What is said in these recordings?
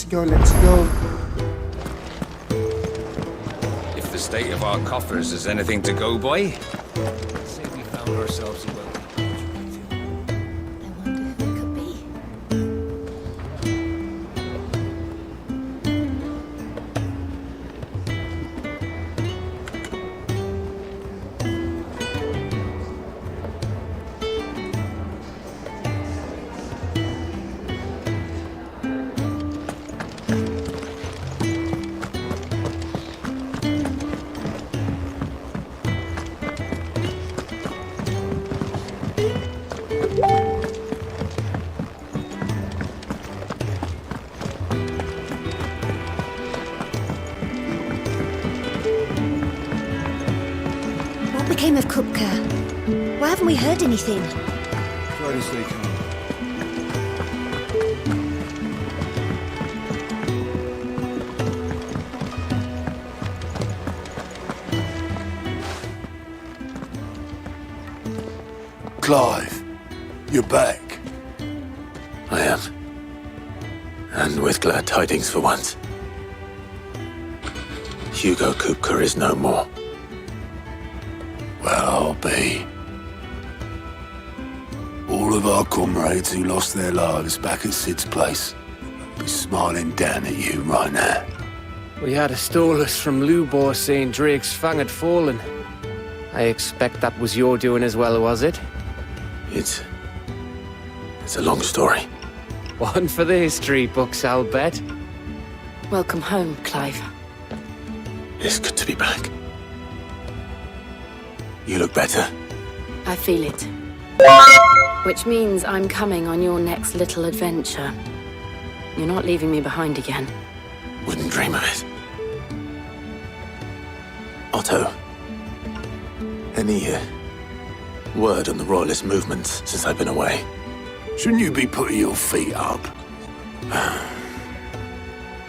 go, let's go. If the state of our coffers is anything to go by, I'd say we found ourselves a wealthy country. I wonder who it could be. What became of Kupka? Why haven't we heard anything? Try to stay calm. Clive, you're back. I am. And with glad tidings for once. Hugo Kupka is no more. Well, I'll be. All of our comrades who lost their lives back at Sid's place be smiling down at you right now. We had a stolus from Lubor saying Drake's fang had fallen. I expect that was your doing as well, was it? It's a long story. One for the history books, I'll bet. Welcome home, Clive. It's good to be back. You look better. I feel it. Which means I'm coming on your next little adventure. You're not leaving me behind again. Wouldn't dream of it. Otto, any word on the Royalist movements since I've been away? Shouldn't you be putting your feet up?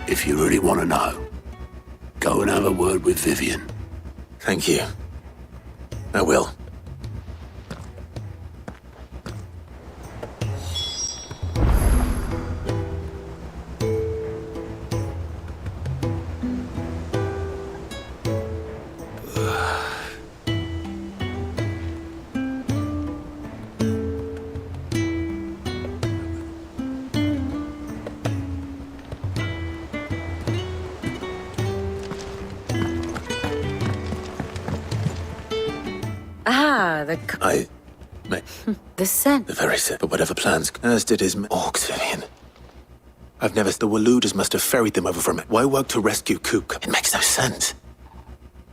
If you really want to know, go and have a word with Vivian. Thank you. I will. Ah, the scent. The very set, but whatever plans, as did his orcs, Vivian. I've never... The Waluders must have ferried them over from it. Why work to rescue Kupka? It makes no sense.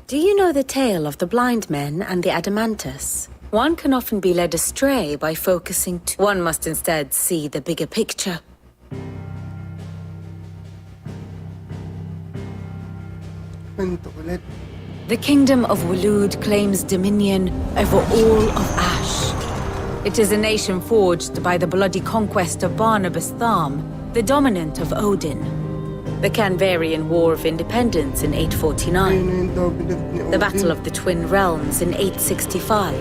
Do you know the tale of the blind men and the Adamantus? One can often be led astray by focusing too. One must instead see the bigger picture. Kwento ulit. The kingdom of Walud claims dominion over all of Ash. It is a nation forged by the bloody conquest of Barnabas Tharm, the dominant of Odin. The Canvarian War of Independence in 849. The Battle of the Twin Realms in 865.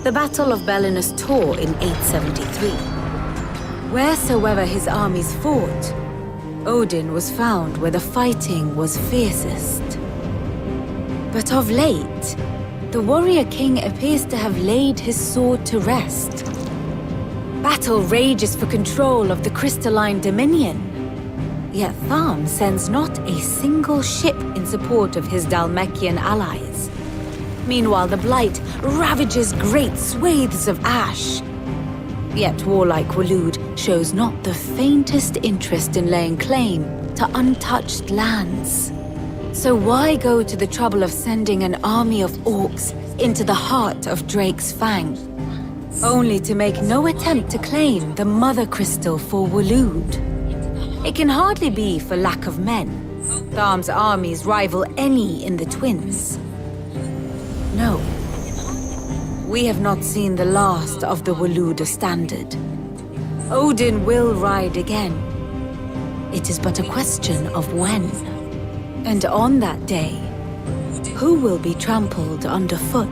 The Battle of Belinus Tor in 873. Wheresoever his armies fought, Odin was found where the fighting was fiercest. But of late, the warrior king appears to have laid his sword to rest. Battle rages for control of the crystalline dominion. Yet Tharm sends not a single ship in support of his Dhalmekian allies. Meanwhile, the Blight ravages great swathes of Ash. Yet warlike Walud shows not the faintest interest in laying claim to untouched lands. So why go to the trouble of sending an army of orcs into the heart of Drake's Fang, only to make no attempt to claim the Mother Crystal for Walud? It can hardly be for lack of men. Tharm's armies rival any in the Twins. No. We have not seen the last of the Waluda standard. Odin will ride again. It is but a question of when. And on that day, who will be trampled underfoot?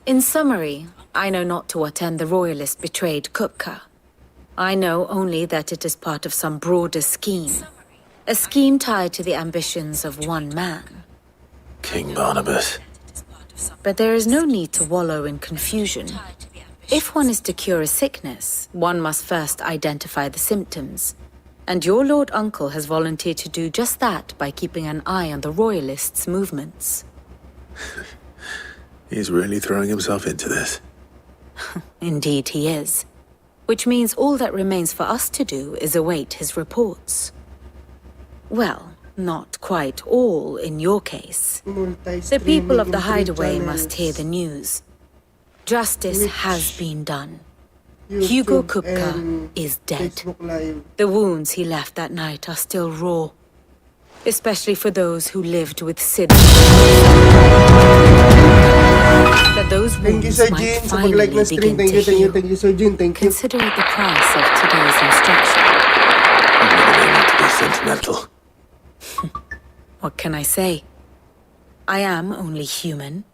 In summary, I know not to what end the Royalists betrayed Kupka. I know only that it is part of some broader scheme. A scheme tied to the ambitions of one man. King Barnabas. But there is no need to wallow in confusion. If one is to cure a sickness, one must first identify the symptoms. And your Lord Uncle has volunteered to do just that by keeping an eye on the Royalists' movements. He's really throwing himself into this. Indeed he is. Which means all that remains for us to do is await his reports. Well, not quite all in your case. The people of the Hideaway must hear the news. Justice has been done. Hugo Kupka is dead. The wounds he left that night are still raw. Especially for those who lived with Sid. That those Thank you, wounds Sir might Jean, sa finally pag-like na stream. begin to heal. Thank you, Sir Jean. Thank you. Consider it the price of today's instruction. I'm really not to be sentimental. What can I say? I am only human.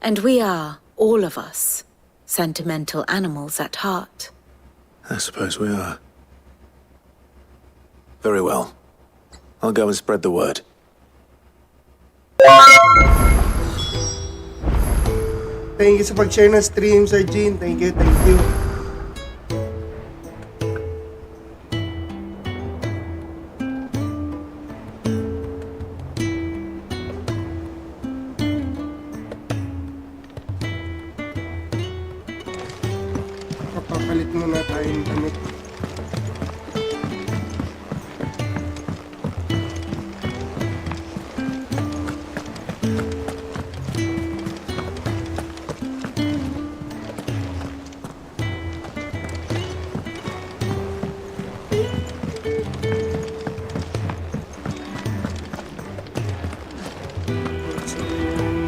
And we are, all of us, sentimental animals at heart. I suppose we are. Very well. I'll go and spread the word. Thank you sa pag-share ng stream, Sir Jean. Thank you, thank you. Papapalit muna tayong damit.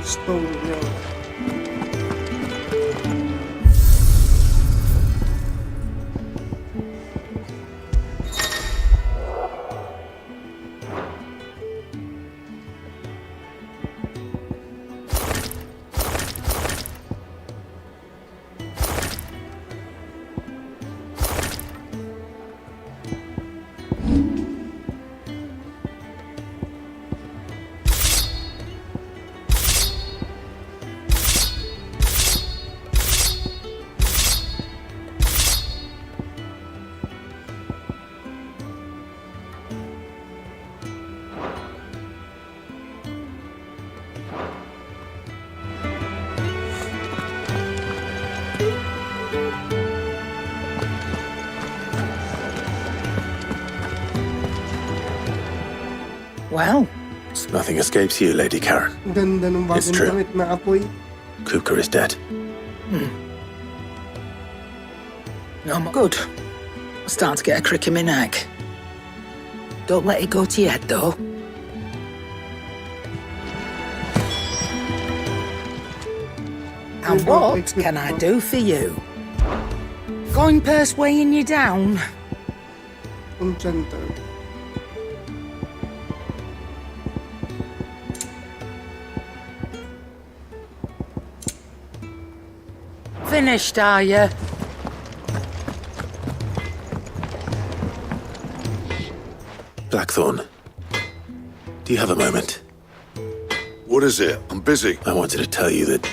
Stone niya. Well, Nothing escapes you, Lady Karen. Ang ganda ng It's bagong true. damit na apoy. Kupka is dead. I'm good. I'm starting to get a crick in my neck. Don't let it go to your head, though. And what can I do for you? Going purse weighing you down? Enchanter. Finished, are you? Blackthorn, do you have a moment? What is it? I'm busy. I wanted to tell you that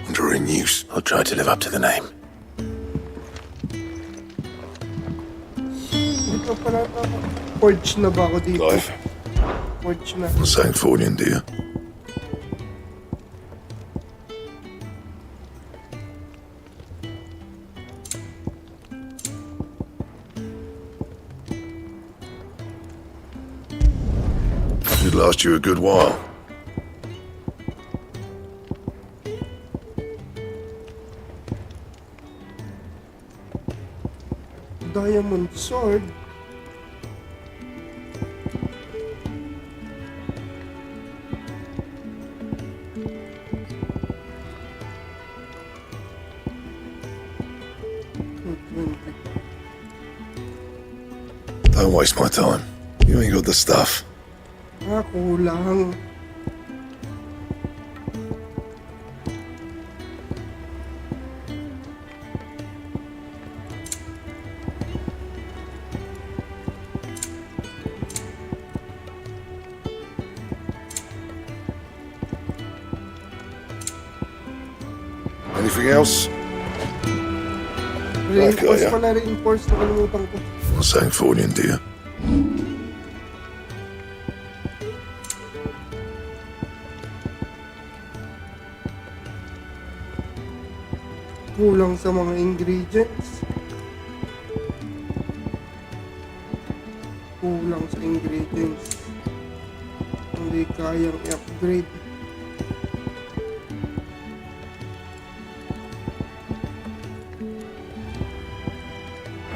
Under a noose. I'll try to live up to the name. Dito pala ako. Forge na ba ako dito? Life. Forge na. I'm saying Fordian, do you? Should last you a good while. Diamond sword. Don't waste my time. You ain't got the stuff. Kulang. Anything else? Reinforce ya. pa na reinforce. Nakalimutan ko. Sayang for you, dear. Kulang sa mga ingredients. Kulang sa ingredients. Hindi kayang i-upgrade.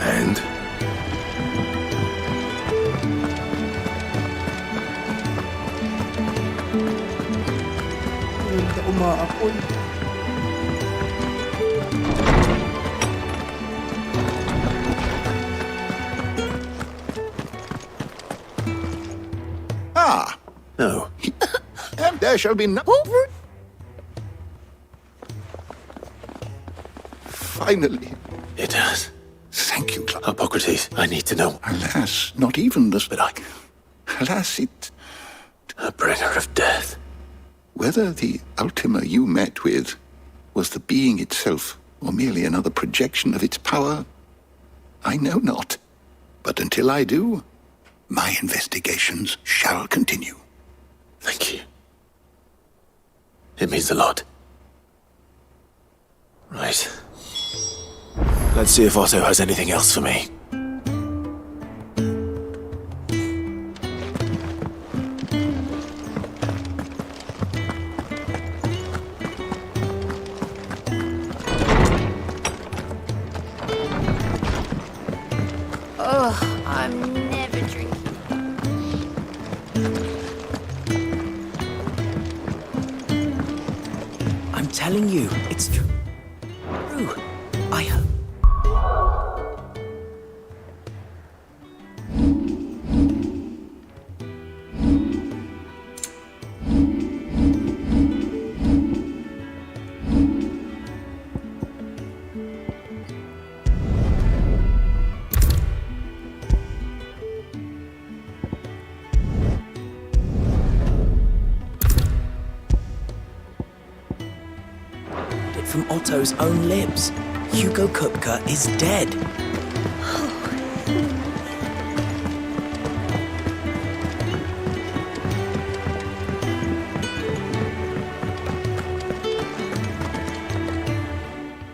And Ganda umaapoy. Ah, No. and there shall be no... Finally. It does. Thank you, Clark. Hippocrates, I need to know. Alas, not even the... But I... Alas, it... A bringer of death. Whether the Ultima you met with was the being itself, or merely another projection of its power, I know not. But until I do, my investigations shall continue. Thank you. It means a lot. Right. Let's see if Otto has anything else for me. I'm never drinking. I'm telling you, it's true. I hope. From Otto's own lips. Hugo Kupka is dead.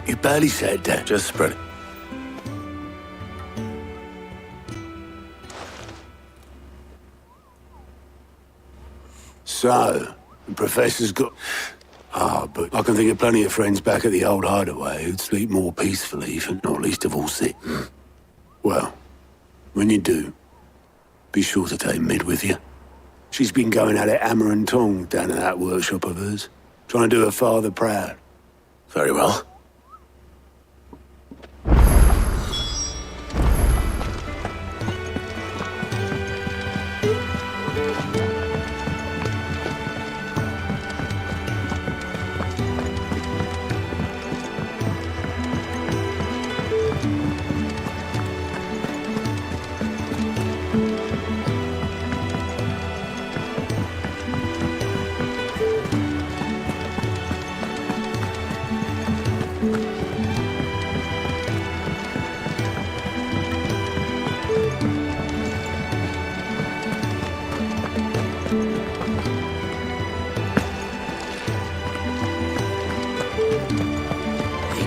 You barely said that. Just spread it. So, the professor's got... but I can think of plenty of friends back at the old hideaway who'd sleep more peacefully, for not least of all sick. Well, when you do, be sure to take Mid with you. She's been going at it hammer and tong down at that workshop of hers, trying to do her father proud. Very well.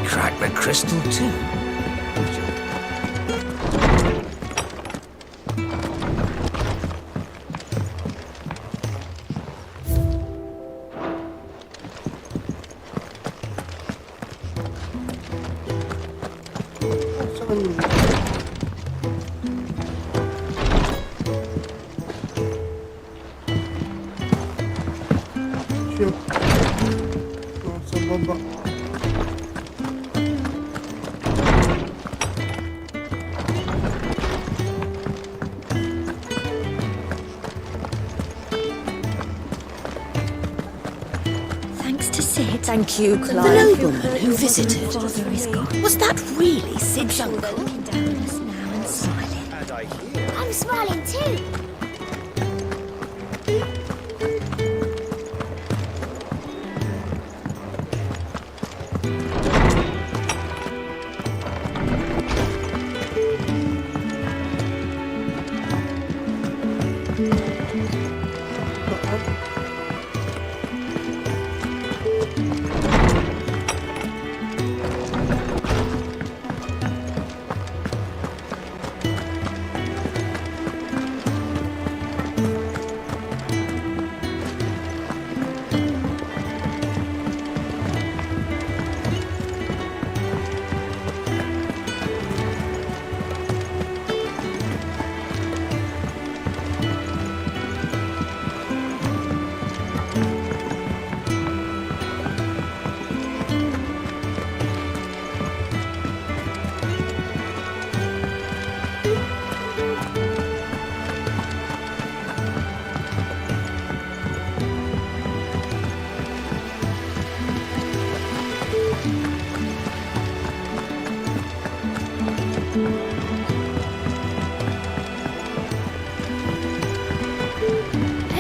Crack the crystal too. Saan yun? Shoot. Nasa baba. Thanks to Sid. Thank you, The Clive. nobleman who visited. Father is gone. Was that really Sid's They're uncle? looking down on us now and smiling. I'm smiling too.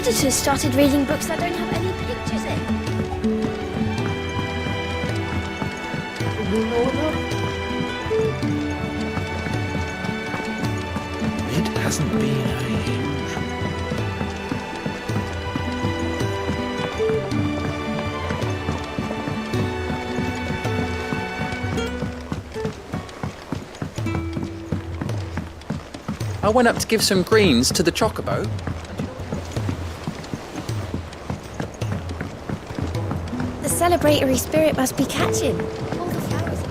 editors started reading books that don't have any pictures in. It hasn't been a I went up to give some greens to the chocobo. The celebratory spirit must be catching. All the flowers.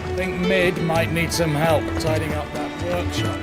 I think Mid might need some help tidying up that workshop.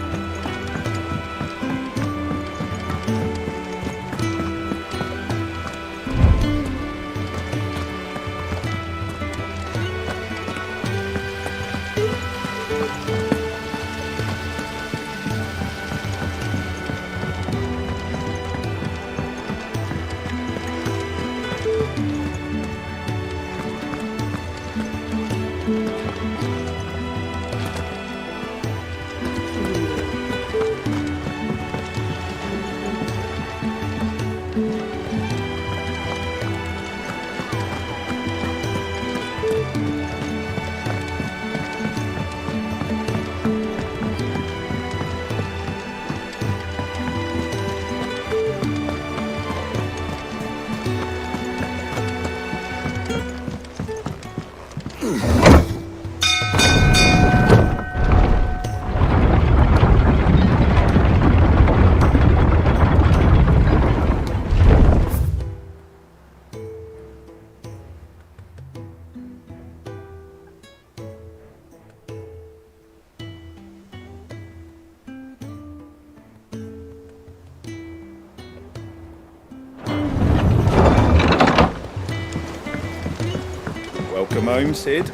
Welcome home, Sid.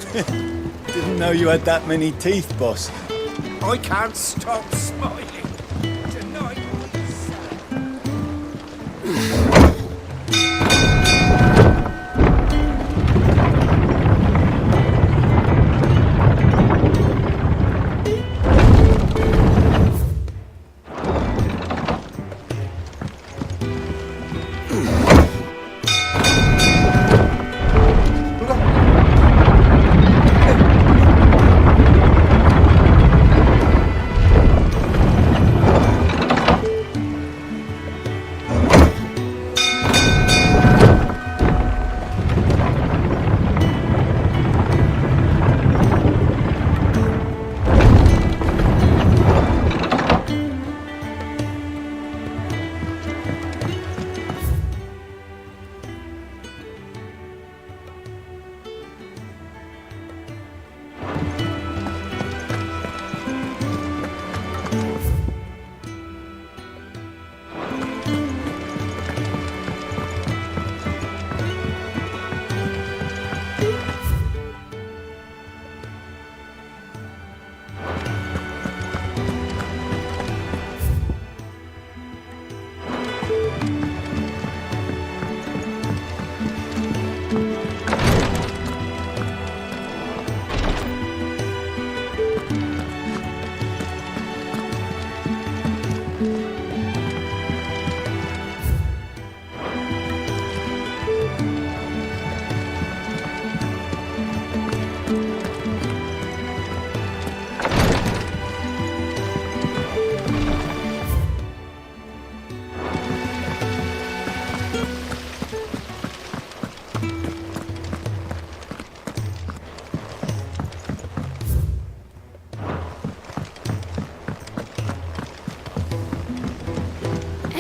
Didn't know you had that many teeth, boss. I can't stop smiling. Tonight.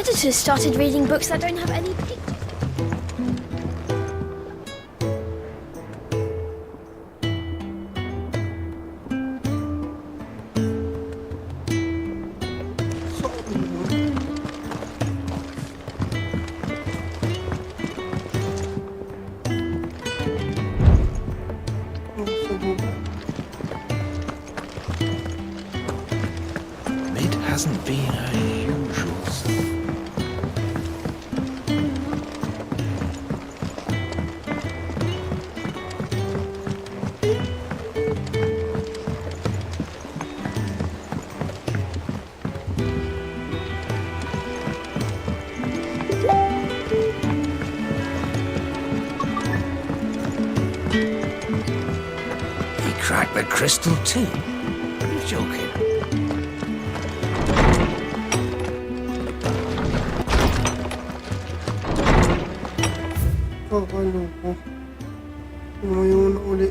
predators started reading books that don't have any pictures. Mid hasn't been her usual self. He cracked the crystal too. Are you joking? Kakaloko. Tumayo na uli.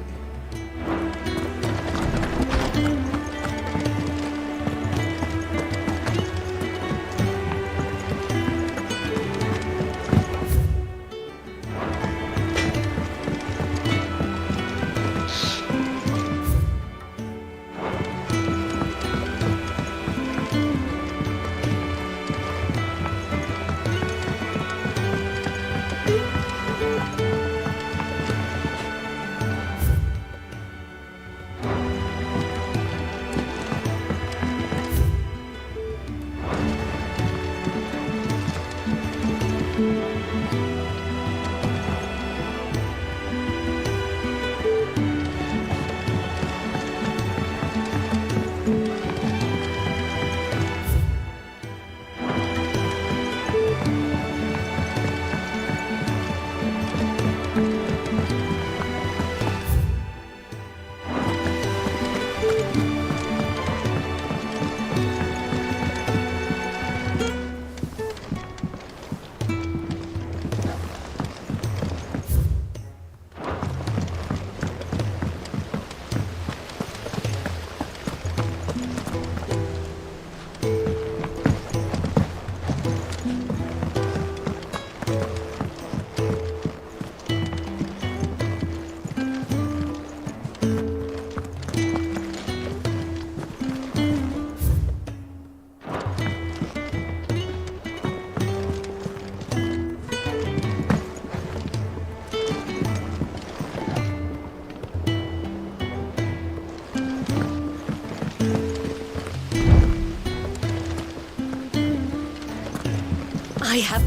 I have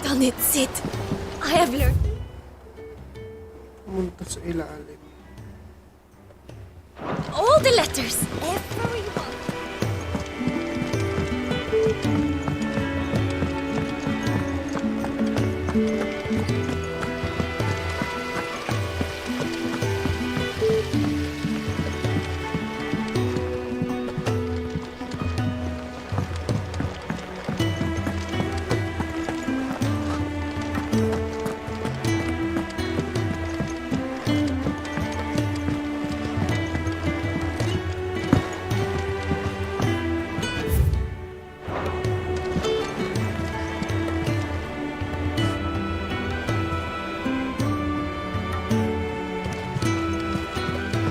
done it, Sid. I have learned. Pumunta sa ilalim. All the letters. Everyone.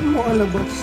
Makalabas.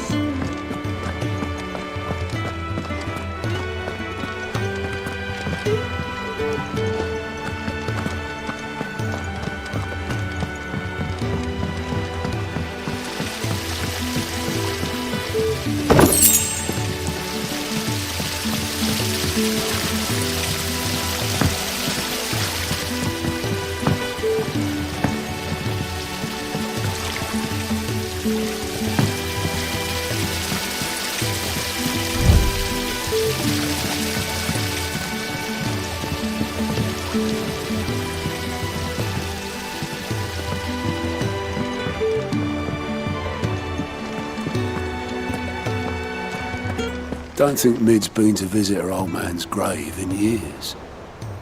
Don't think Mid's been to visit her old man's grave in years.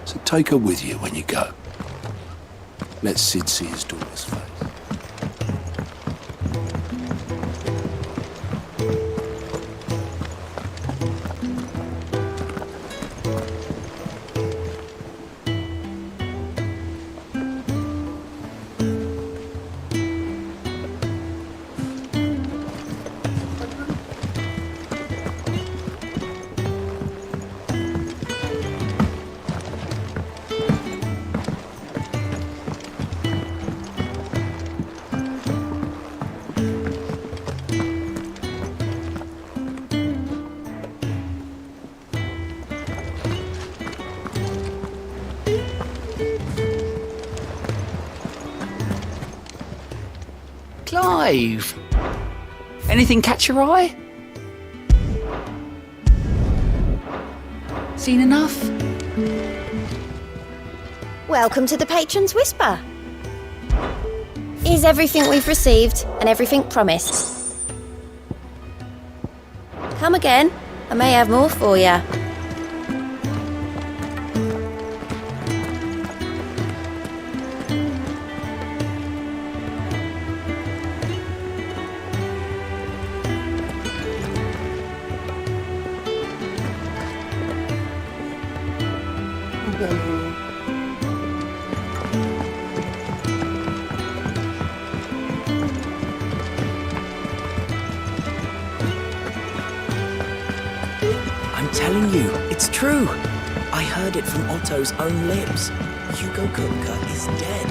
So take her with you when you go. Let Sid see his daughter's face. Clive! Anything catch your eye? Seen enough? Welcome to the Patron's Whisper. Is everything we've received and everything promised? Come again. I may have more for you. I'm telling you, it's true. I heard it from Otto's own lips. Hugo Kupka is dead.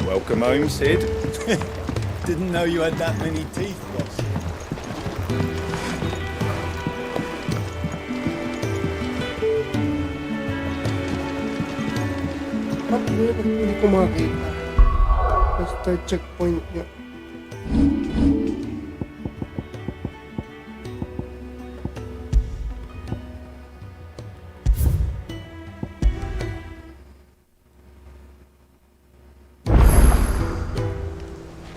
Welcome home, Sid. Didn't know you had that many teeth, boss. Hindi ko makita. Basta checkpoint niya.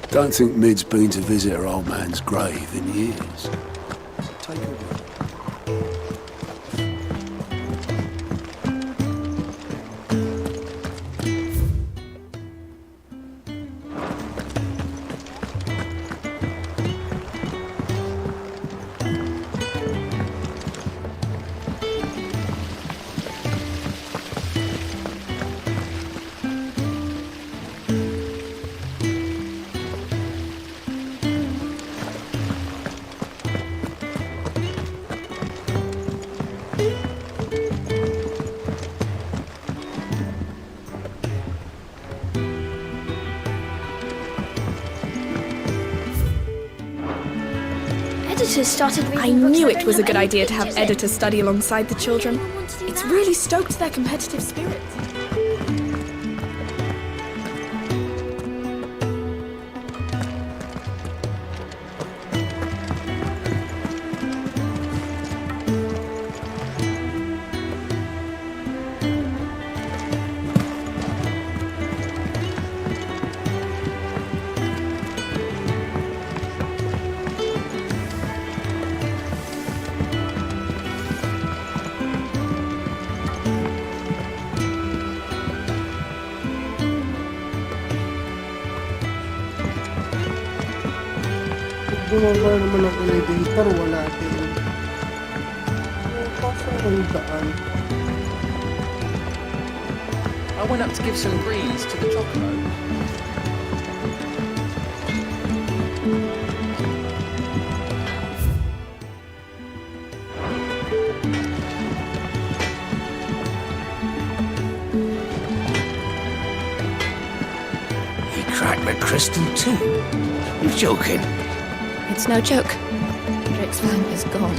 Don't think Mid's been to visit her old man's grave in years. Take a look. I knew it was a good idea to have editors study alongside the children. It's really stoked their competitive spirit. Bumaba naman ang elevator, wala din. Pasok ang daan. I went up to give some greens to the chocobo. He cracked the crystal too? You're joking. It's no joke. Drake's fang is gone.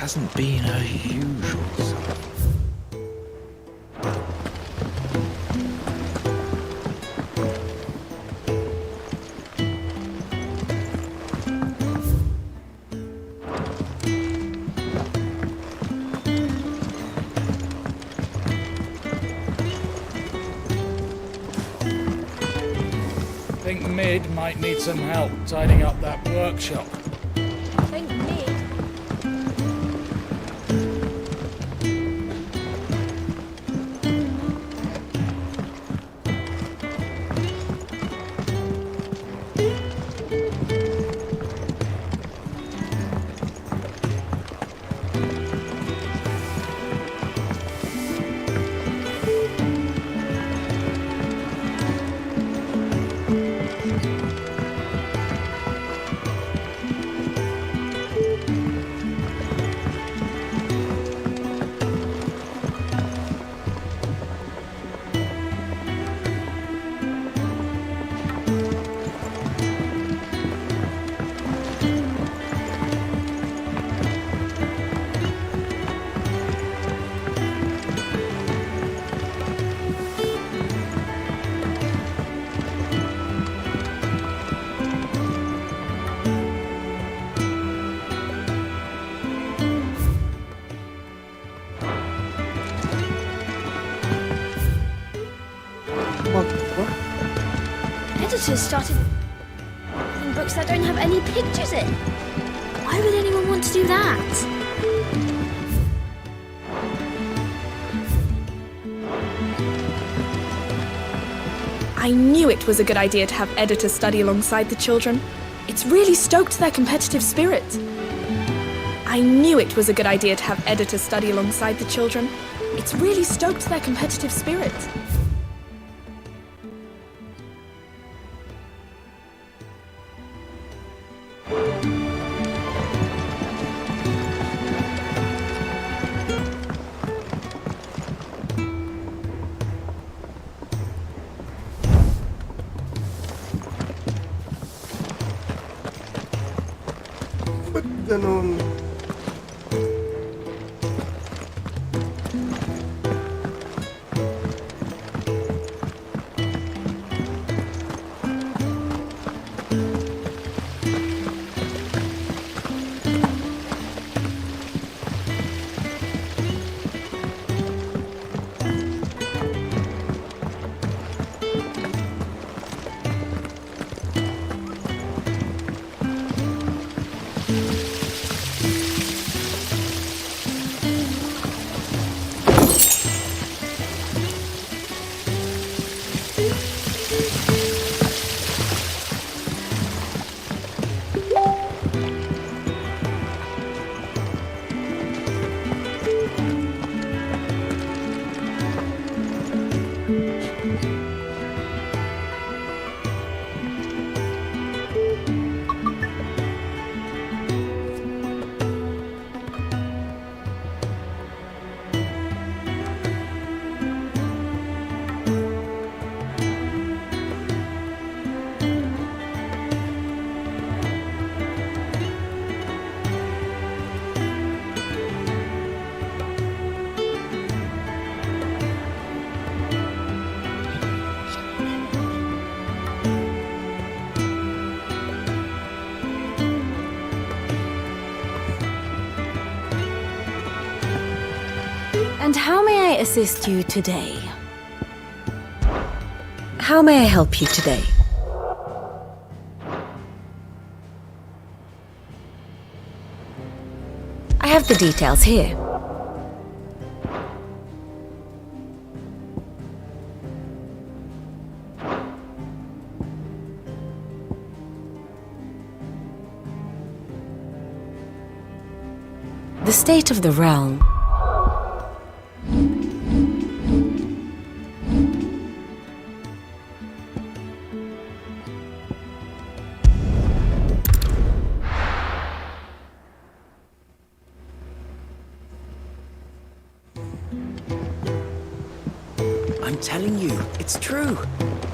Hasn't been her usual self. Think Mid might need some help tidying up that workshop. Think Mid? Editors started in books that don't have any pictures in. Why would anyone want to do that? I knew it was a good idea to have editors study alongside the children. It's really stoked their competitive spirit. I knew it was a good idea to have editors study alongside the children. It's really stoked their competitive spirit. Ba't ganun? And how may I assist you today? How may I help you today? I have the details here. The state of the realm. I'm telling you, it's true.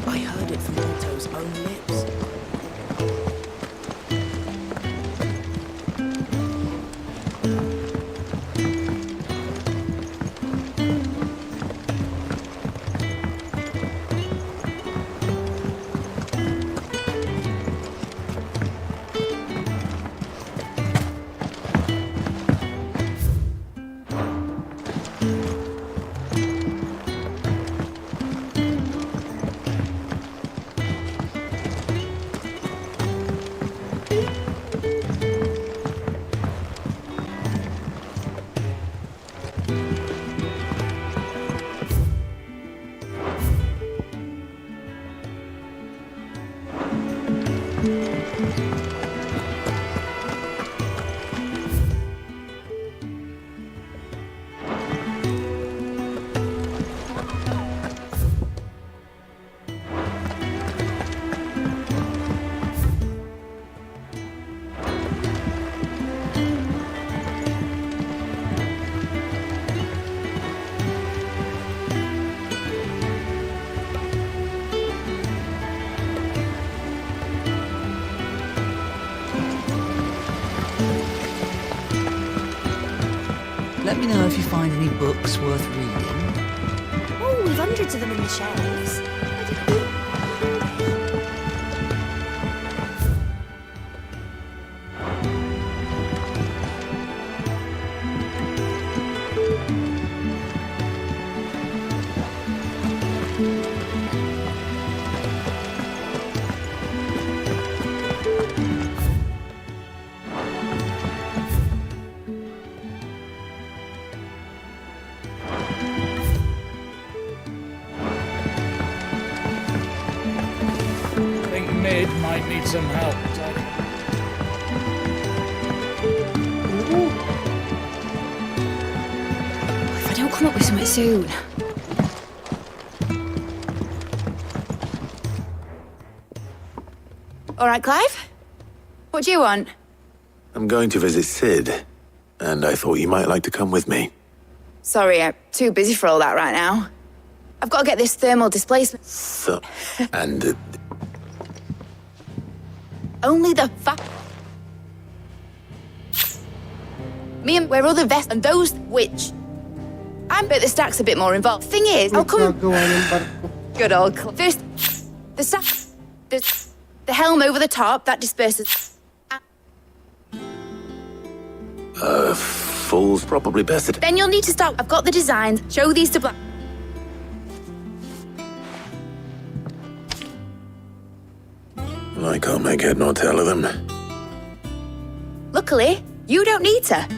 I heard it from Otto's own lips. Let me know if you find any books worth reading. Oh, we've hundreds of them in the shelves. Mid might need some help. If I don't come up with something soon. All right, Clive? What do you want? I'm going to visit Sid, and I thought you might like to come with me. Sorry, I'm too busy for all that right now. I've got to get this thermal displacement. So, and Only the Me and where other vests and those which... I bet the stack's a bit more involved. Thing is, I'll come... Good old First, the stack... The helm over the top, that disperses... Fool's probably best at... Then you'll need to start... I've got the designs. Show these to Black... I can't make head nor tail of them. Luckily, you don't need to.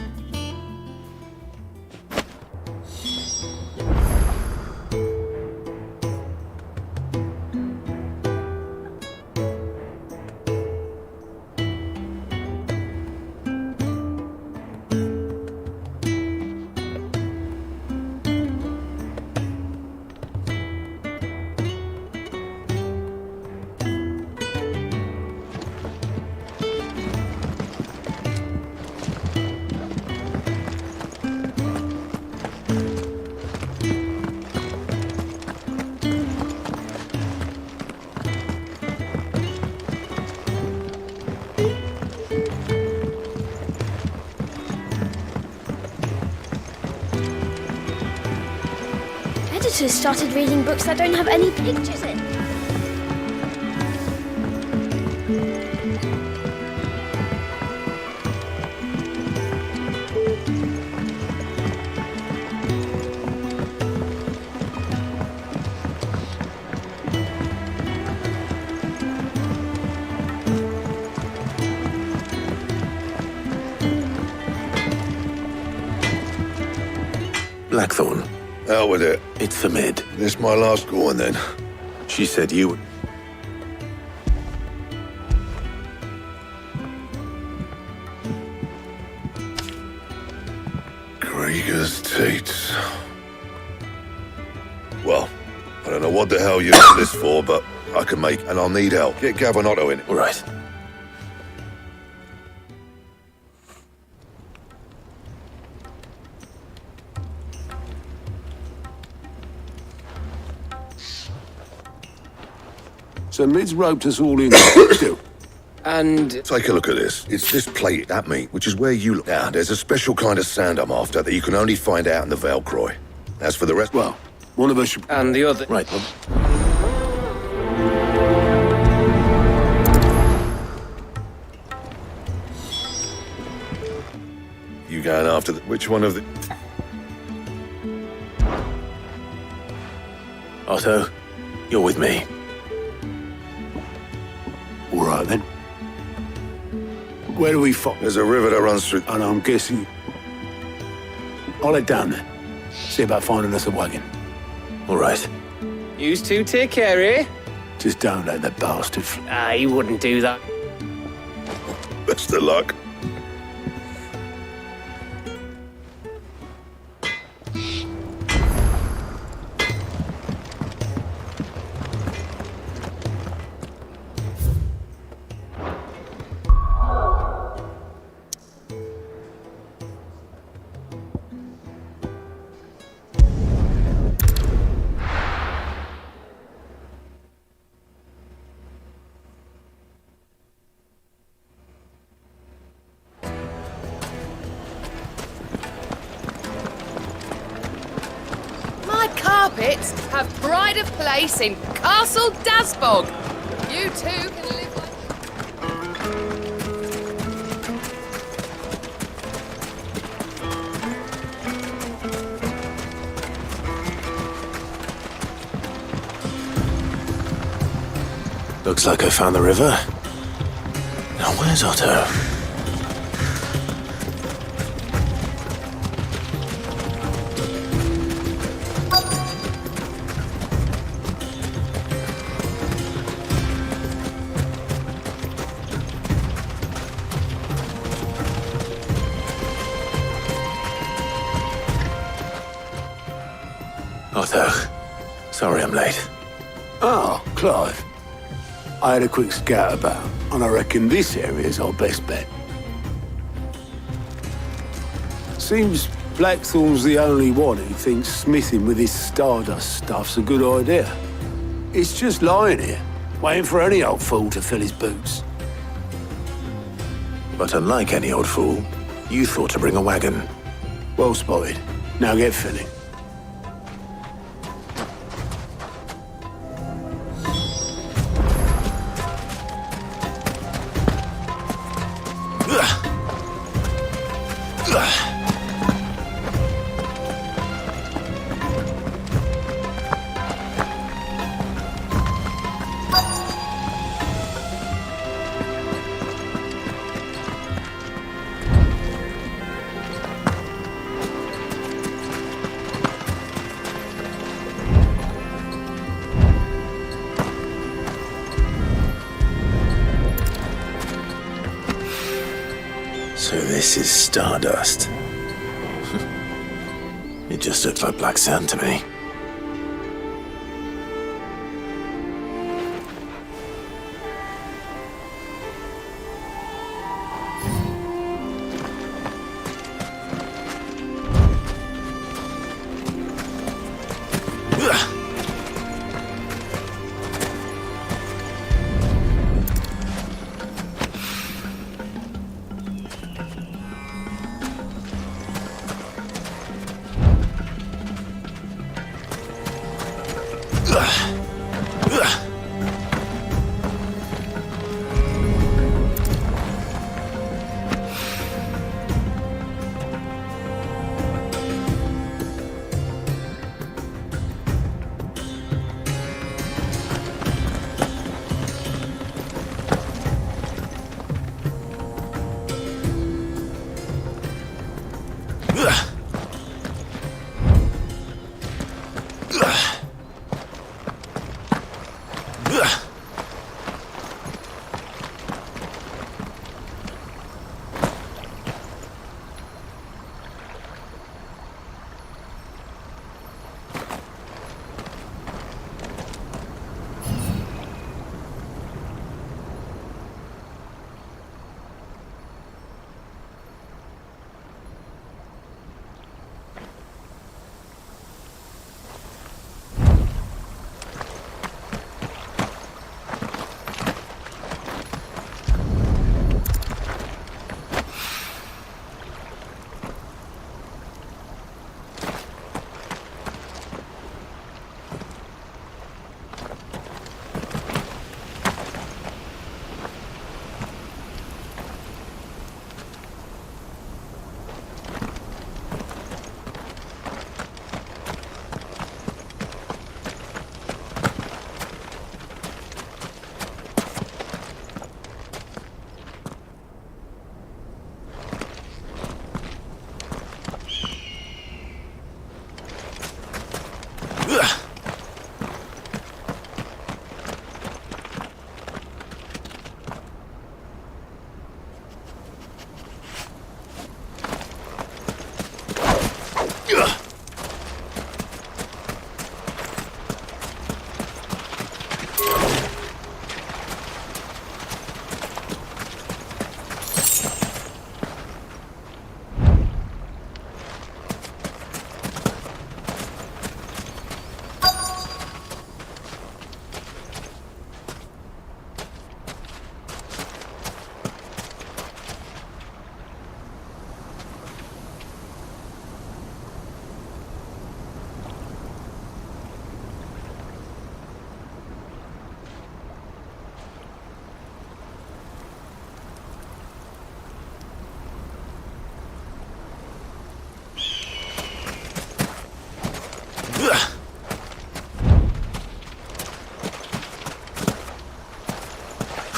Editors started reading books that don't have any pictures in. Blackthorn. Out with it. It's for Mid. This my last go on then. She said you... Krieger's teats. Well, I don't know what the hell you did this for, but I can make, and I'll need help. Get Gavin Otto in. All right. So Mid's roped us all in still. And... Take a look at this. It's this plate at me, which is where you look. Now, there's a special kind of sand I'm after that you can only find out in the Valcroy. As for the rest... Well, one of us should... And the other... Right, well... You going after the... Which one of the... Otto, you're with me. All right, then. Where do we find? There's a river that runs through... And I'm guessing... I'll head down there. See about finding us a wagon. All right. Yous two take care, eh? Just don't let that bastard... He wouldn't do that. Best of luck. Carpets have pride of place in Castle Dasbog. You too can live like... Looks like I found the river. Now where's Otto? Otto, sorry I'm late. Oh, Clive. I had a quick scout about, and I reckon this area's our best bet. Seems Blackthorn's the only one who thinks smithing with his Stardust stuff's a good idea. It's just lying here, waiting for any old fool to fill his boots. But unlike any old fool, you thought to bring a wagon. Well spotted. Now get filling. So this is Stardust. It just looks like black sand to me.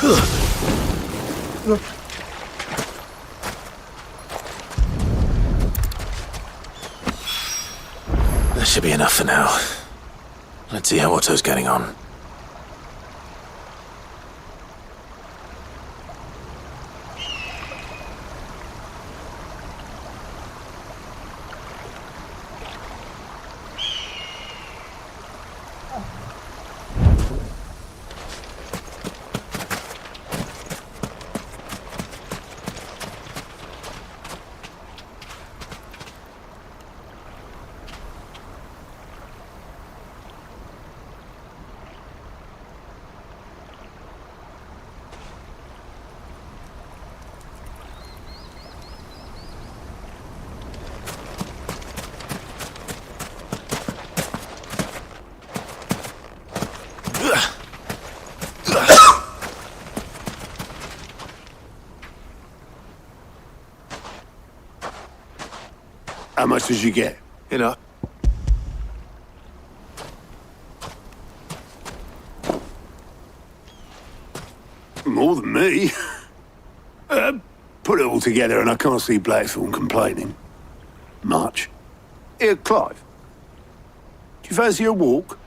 That should be enough for now. Let's see how Otto's getting on. How much did you get? Enough. More than me. Put it all together and I can't see Blackthorn complaining. Much. Here, Clive. Do you fancy a walk?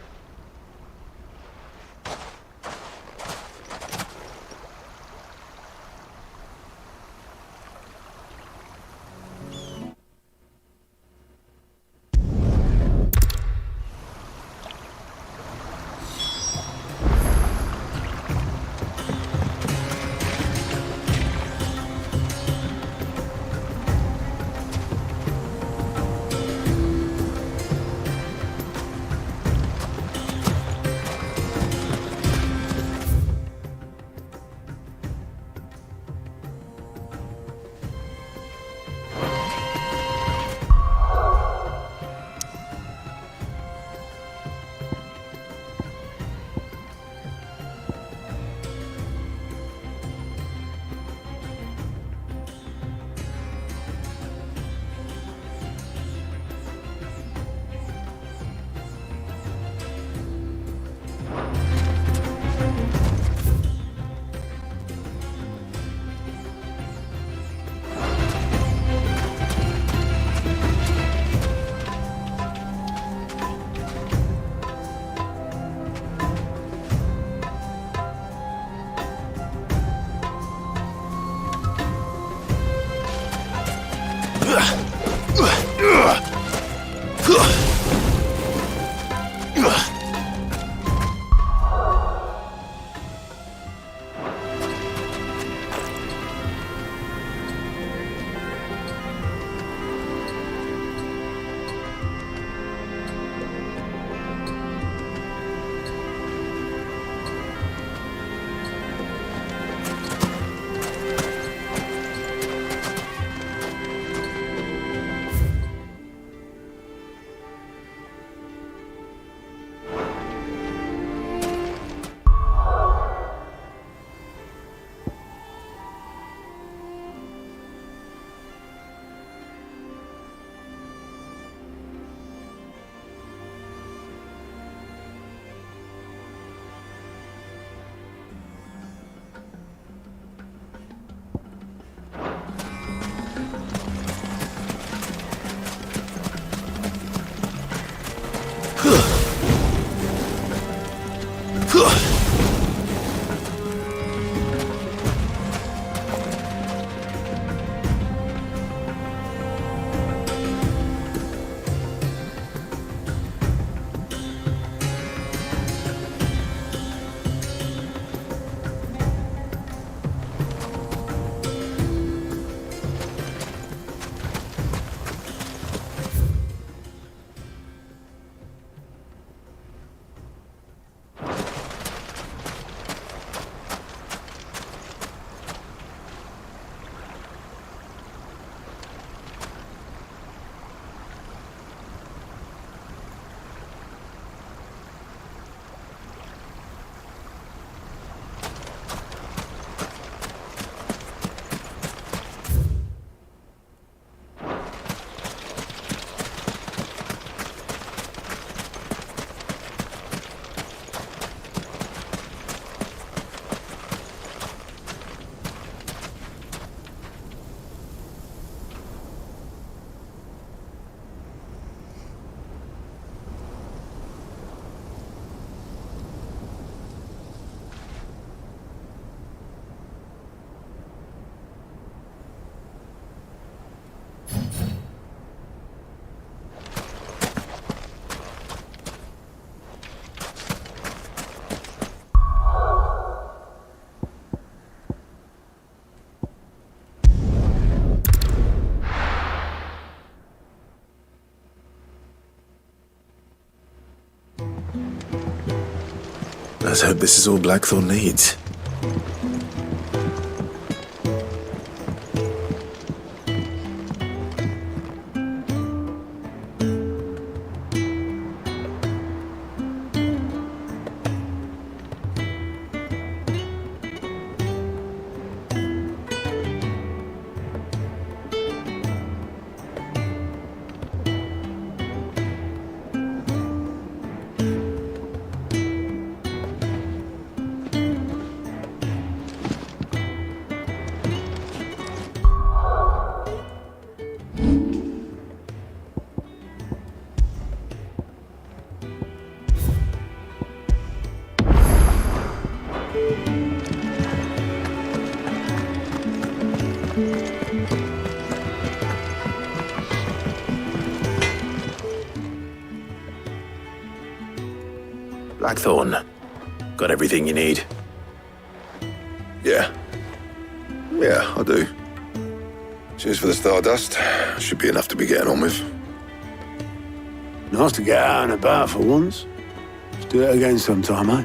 Let's hope this is all Blackthorn needs. Blackthorn, got everything you need? Yeah. Yeah, I do. Cheers for the stardust. Should be enough to be getting on with. Nice to get out and about for once. Let's do it again sometime, eh?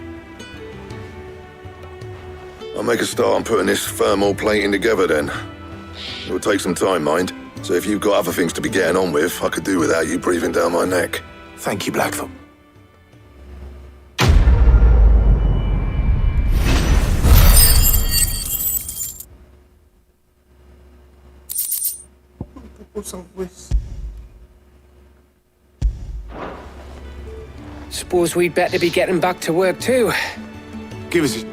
I'll make a start on putting this thermal plating together then. It will take some time, mind. So if you've got other things to be getting on with, I could do without you breathing down my neck. Thank you, Blackthorn. Suppose we'd better be getting back to work too. Give us a...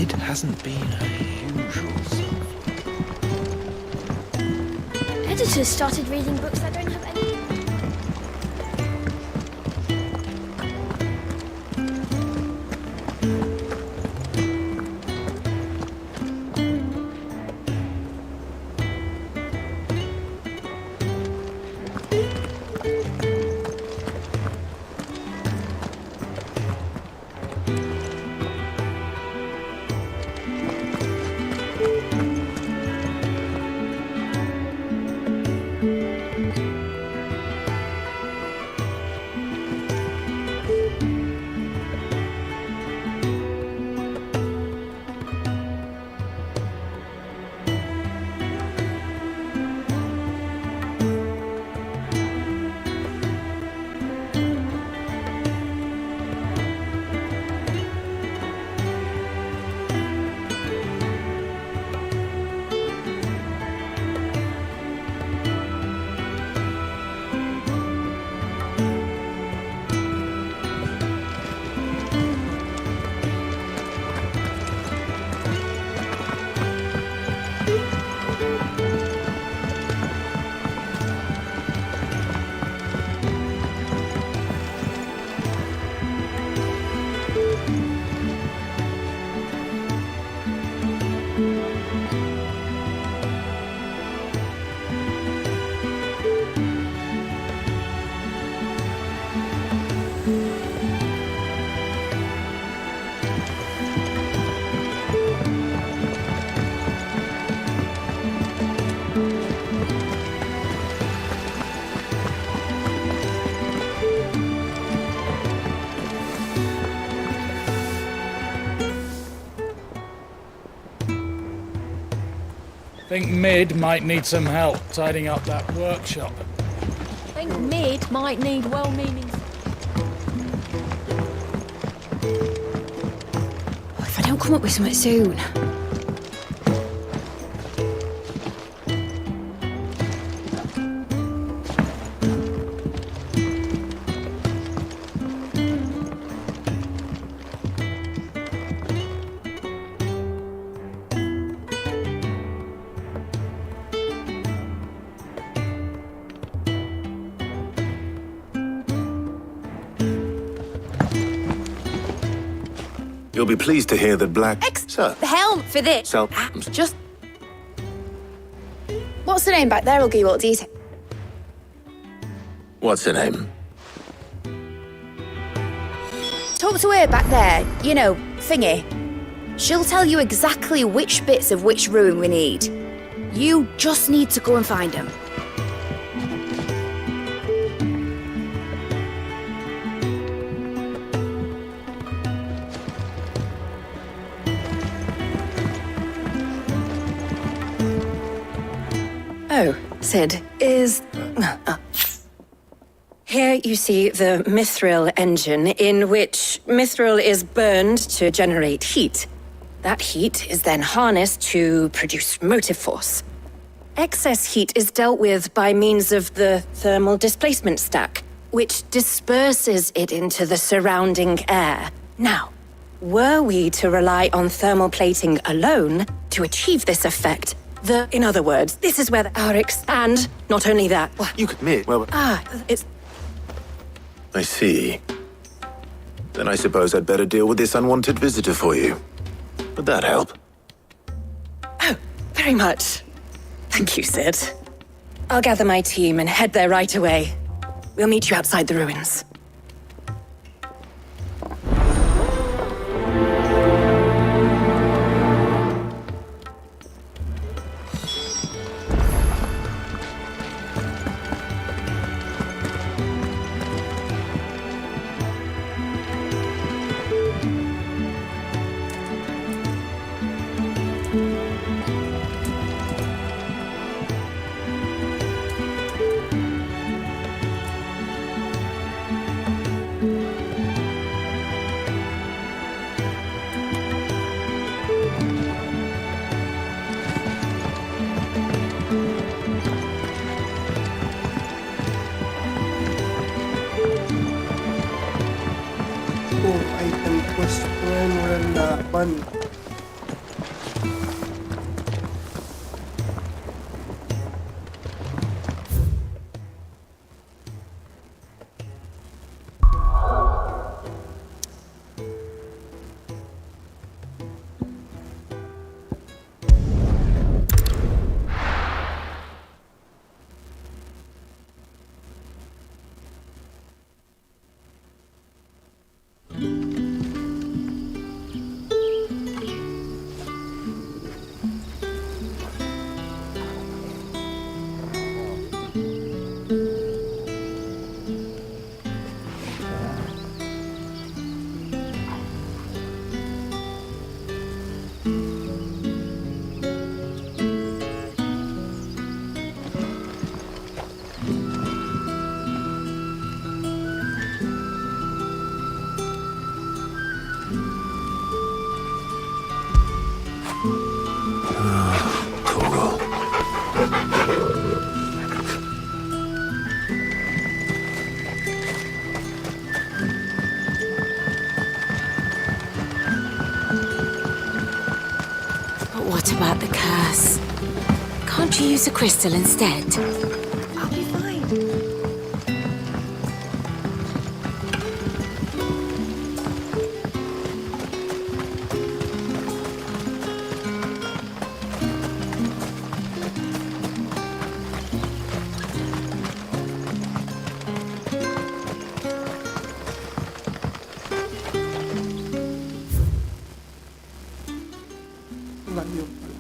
Mid hasn't been her usual self. Editors started reading books that don't have any... Think Mid might need some help tidying up that workshop. Think Mid might need well-meaning... If I don't come up with something soon. You'll be pleased to hear that Black... Sir. The helm for this. Sel... Just... What's the name back there? I'll give you all the details. What's her name? Talk to her back there. You know, thingy. She'll tell you exactly which bits of which ruin we need. You just need to go and find them. Oh, Sid, here you see the mithril engine, in which mithril is burned to generate heat. That heat is then harnessed to produce motive force. Excess heat is dealt with by means of the thermal displacement stack, which disperses it into the surrounding air. Now, were we to rely on thermal plating alone to achieve this effect, in other words, this is where our and not only that. You could admit, well... It's... I see. Then I suppose I'd better deal with this unwanted visitor for you. Would that help? Oh, very much. Thank you, Sid. I'll gather my team and head there right away. We'll meet you outside the ruins. What about the curse? Can't you use a crystal instead? I'll be fine. Layo pala.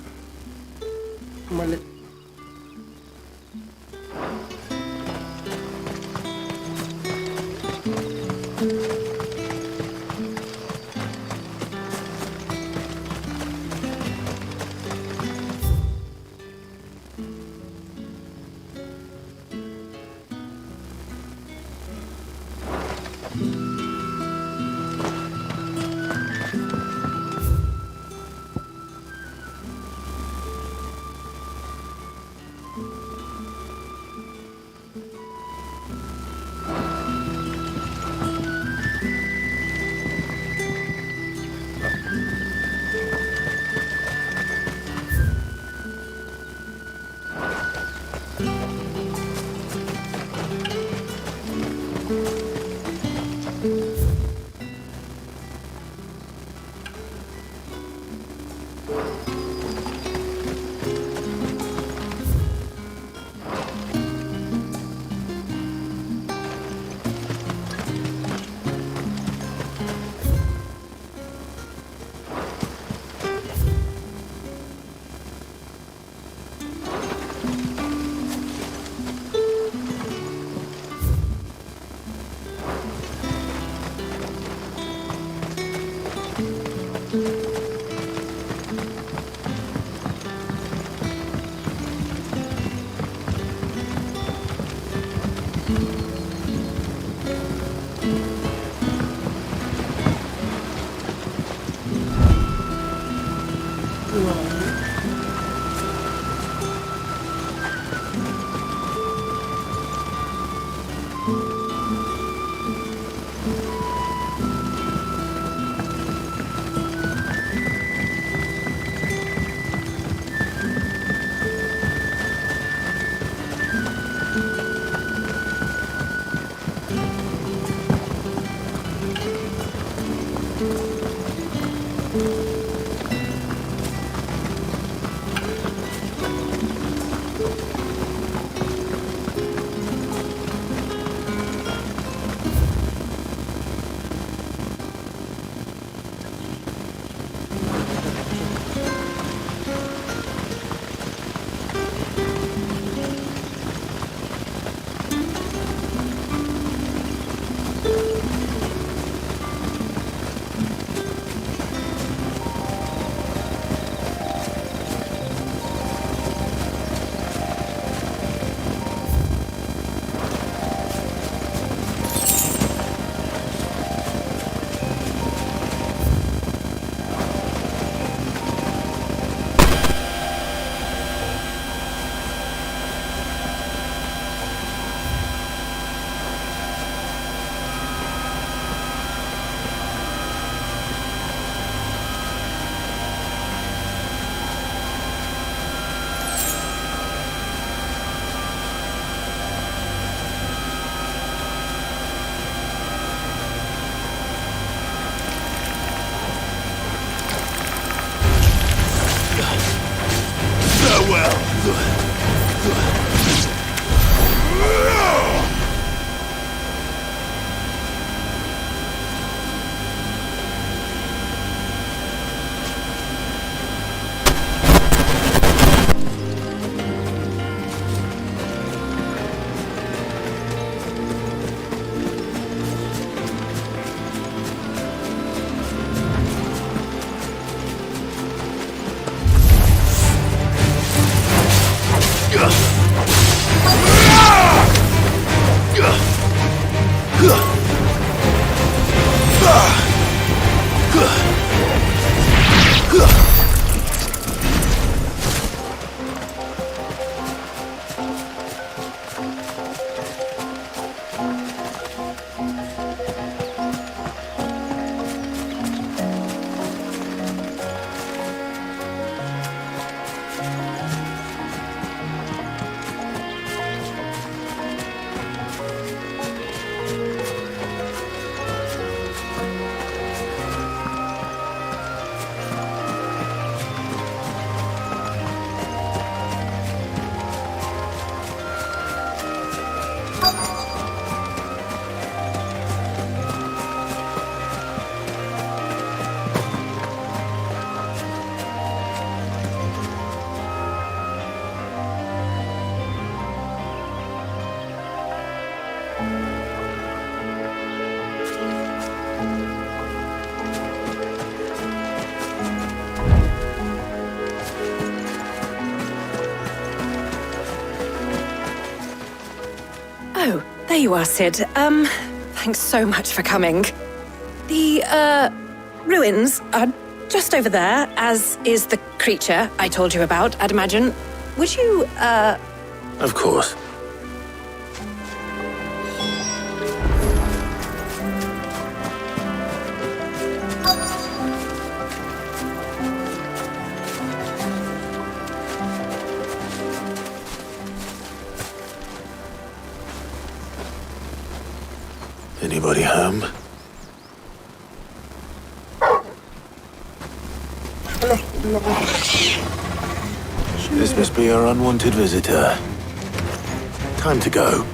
Mali. Oh, there you are, Sid. Thanks so much for coming. The, ruins are just over there, as is the creature I told you about, I'd imagine. Would you, Of course. Anybody home? This must be our unwanted visitor. Time to go.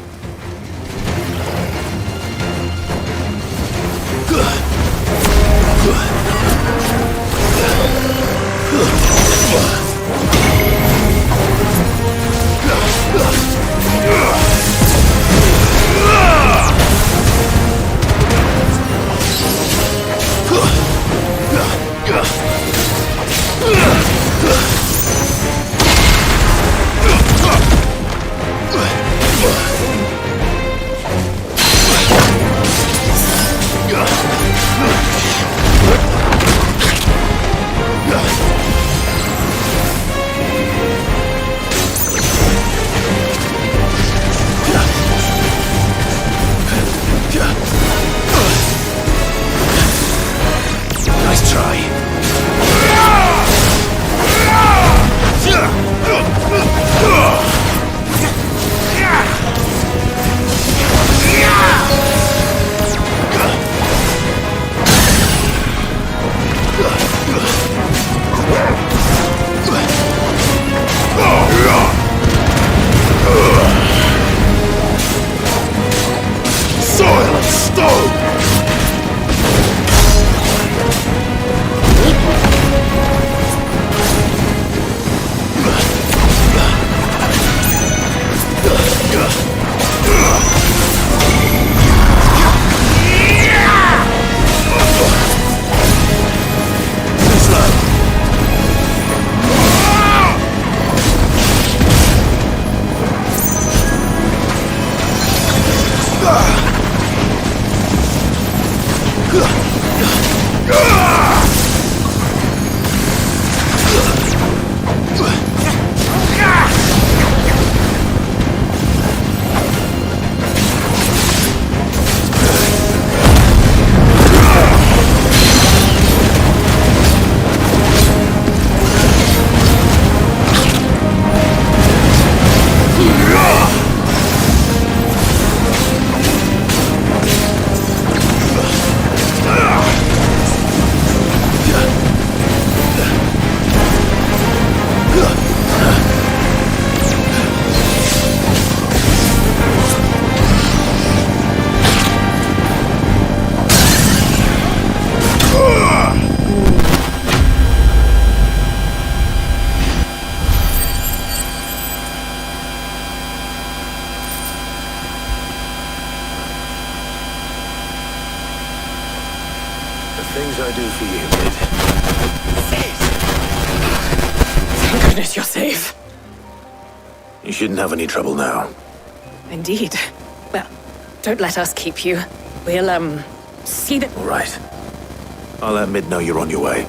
things I do for you, Mid. Thank goodness you're safe. You shouldn't have any trouble now. Indeed. Well, don't let us keep you. We'll, see that... All right. I'll let Mid know you're on your way.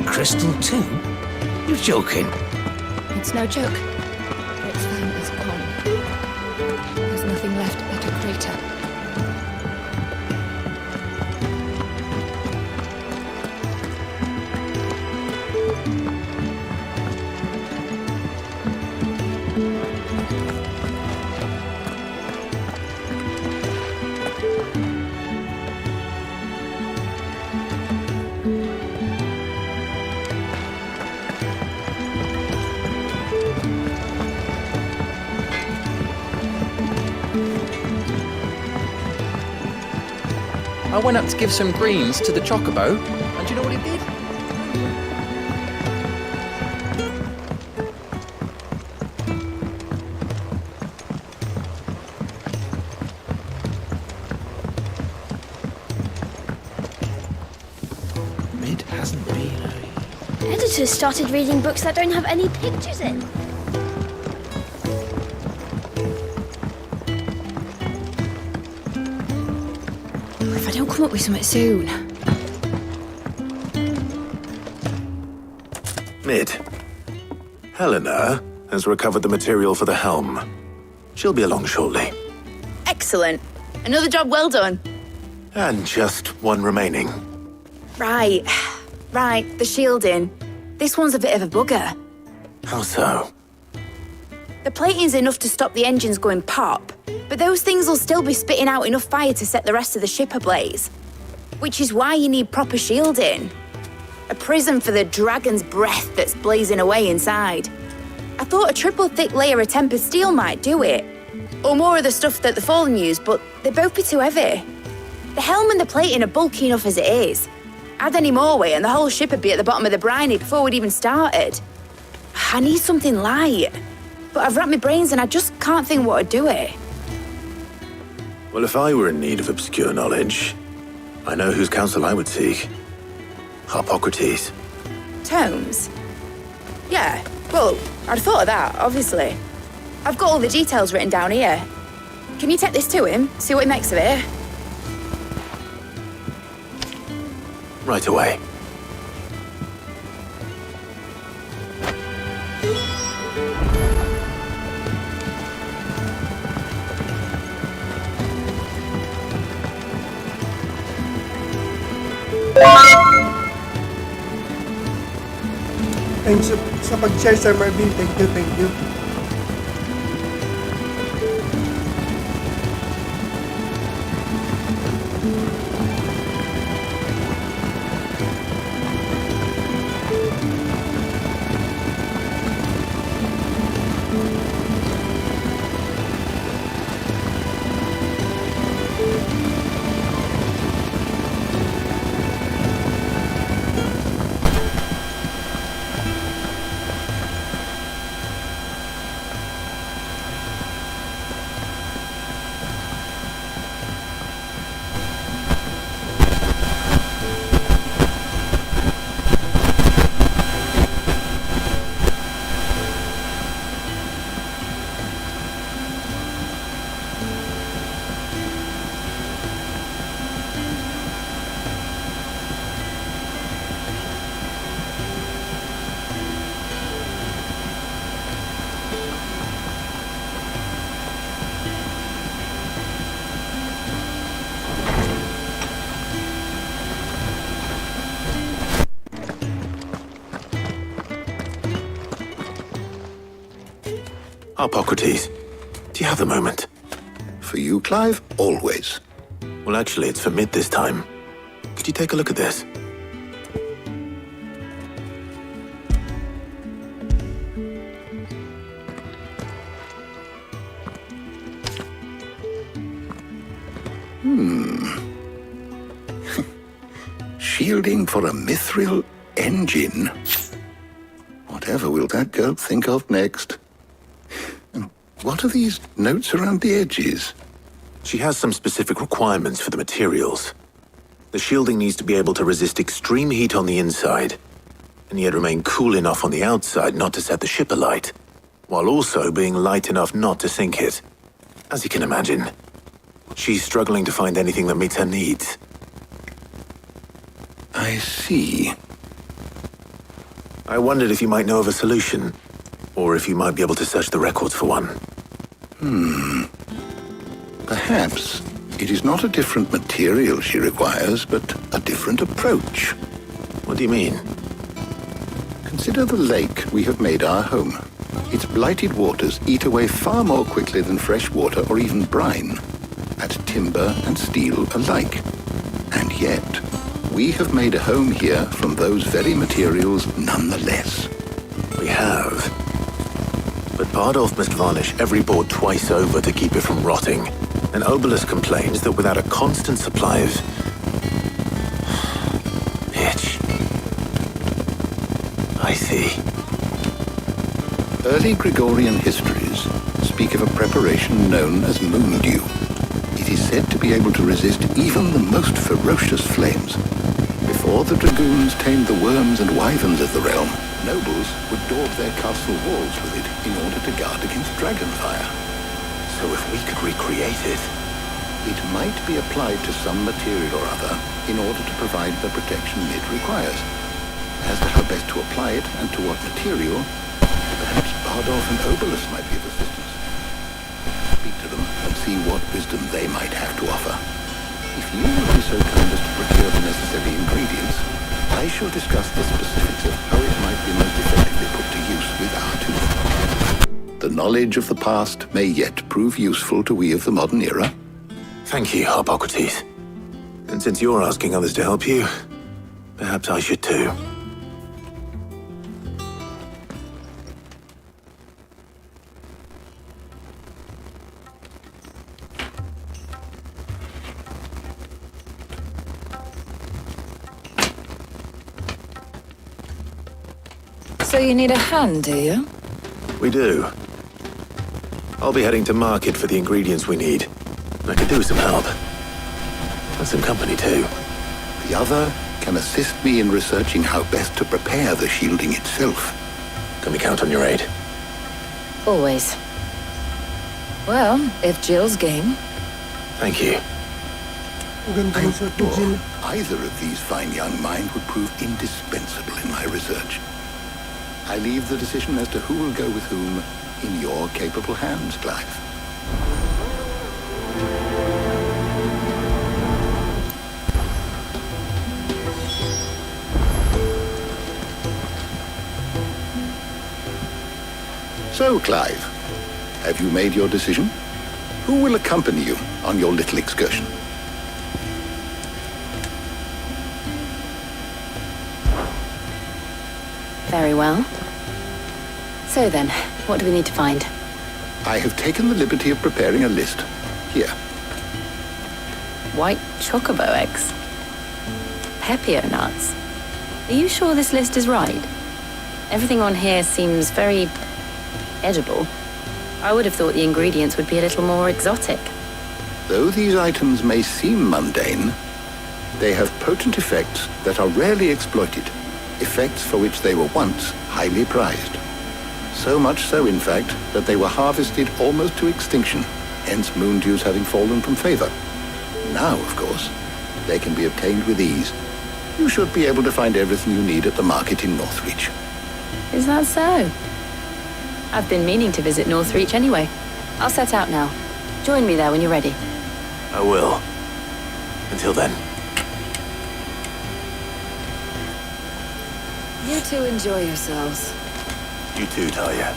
Crystal too? You're joking. It's no joke. Rick's fang is gone. There's nothing left but a crater. I went up to give some greens to the chocobo, and do you know what it did? Mid hasn't been Editors started reading books that don't have any pictures in. If I don't come up with something soon. Mid. Helena has recovered the material for the helm. She'll be along shortly. Excellent. Another job well done. And just one remaining. Right. The shielding. This one's a bit of a bugger. How so? The plating's enough to stop the engines going pop, but those things will still be spitting out enough fire to set the rest of the ship ablaze. Which is why you need proper shielding. A prison for the dragon's breath that's blazing away inside. I thought a triple thick layer of tempered steel might do it. Or more of the stuff that the Fallen use, but they'd both be too heavy. The helm and the plating are bulky enough as it is. Add any more weight and the whole ship would be at the bottom of the briny before we'd even started. I need something light. But I've racked my brains and I just can't think what would do it. Well, if I were in need of obscure knowledge, I know whose counsel I would seek. Harpocrates. tomes? Yeah, well, I'd thought of that, obviously. I've got all the details written down here. Can you take this to him, see what he makes of it? Right away. Thanks sa pag-share, Sir Marvin. Thank you, thank you. Hippocrates, do you have a moment? For you, Clive, always. Well, actually, it's for mid this time. Could you take a look at this? Shielding for a mithril engine. Whatever will that girl think of next? And what are these notes around the edges? She has some specific requirements for the materials. The shielding needs to be able to resist extreme heat on the inside, and yet remain cool enough on the outside not to set the ship alight, while also being light enough not to sink it. As you can imagine, she's struggling to find anything that meets her needs. I see. I wondered if you might know of a solution, or if you might be able to search the records for one. Perhaps it is not a different material she requires, but a different approach. What do you mean? Consider the lake we have made our home. Its blighted waters eat away far more quickly than fresh water or even brine, at timber and steel alike. And yet, we have made a home here from those very materials nonetheless. We have. But Bardolph must varnish every board twice over to keep it from rotting. And Obelus complains that without a constant supply of pitch. I see. Early Gregorian histories speak of a preparation known as moon dew. It is said to be able to resist even the most ferocious flames. Before the dragoons tamed the worms and wyverns of the realm, nobles would daub their castle walls with it in order to guard against dragon fire. So if we could recreate it, it might be applied to some material or other in order to provide the protection it requires. As to how best to apply it and to what material, perhaps Bardolph and Obelus might be of assistance. Speak to them and see what wisdom they might have to offer. If you will be so kind as to procure the necessary ingredients, I shall discuss the specifics of how it might be most effectively put to use with our tools. The knowledge of the past may yet prove useful to we of the modern era. Thank you, Hippocrates. And since you're asking others to help you, perhaps I should too. So you need a hand, do you? We do. I'll be heading to market for the ingredients we need. I could do with some help. And some company too. The other can assist me in researching how best to prepare the shielding itself. Can we count on your aid? Always. Well, if Jill's game. Thank you. I'm sure either of these fine young minds would prove indispensable in my research. I leave the decision as to who will go with whom in your capable hands, Clive. So, Clive, have you made your decision? Who will accompany you on your little excursion? Very well. So then, what do we need to find? I have taken the liberty of preparing a list. Here. White chocobo eggs. Pepio nuts. Are you sure this list is right? Everything on here seems very edible. I would have thought the ingredients would be a little more exotic. Though these items may seem mundane, they have potent effects that are rarely exploited, effects for which they were once highly prized. So much so, in fact, that they were harvested almost to extinction, hence moon dews having fallen from favor. Now, of course, they can be obtained with ease. You should be able to find everything you need at the market in Northreach. Is that so? I've been meaning to visit Northreach anyway. I'll set out now. Join me there when you're ready. I will. Until then. You two enjoy yourselves. You too, Talia.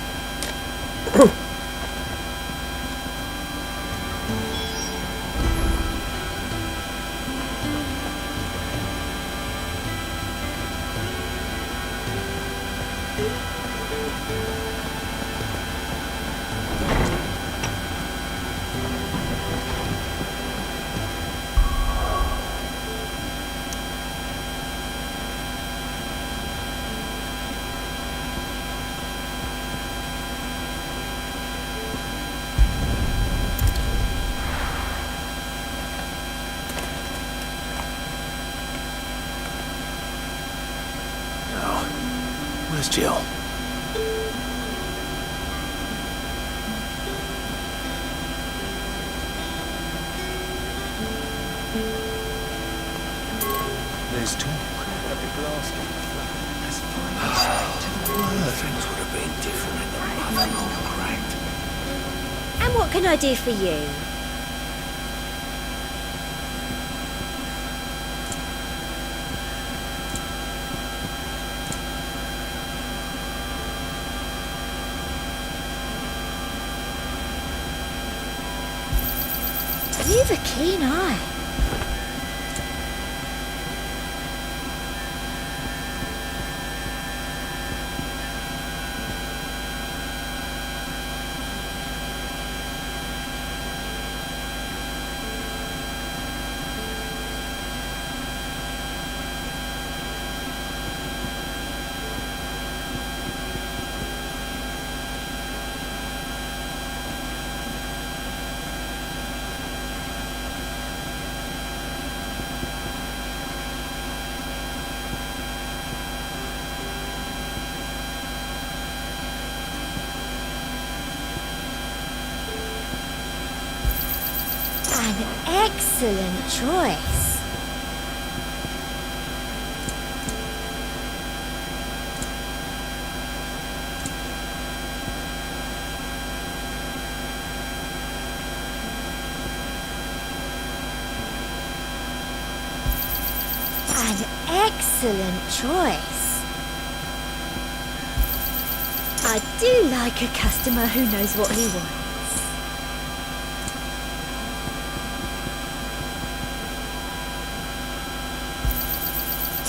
Where's Jill? There's talk of the glass in the flat as fine to the word. Things would have been different in the mother cracked. And what can I do for you? You've a keen eye. An excellent choice. An excellent choice. I do like a customer who knows what he wants.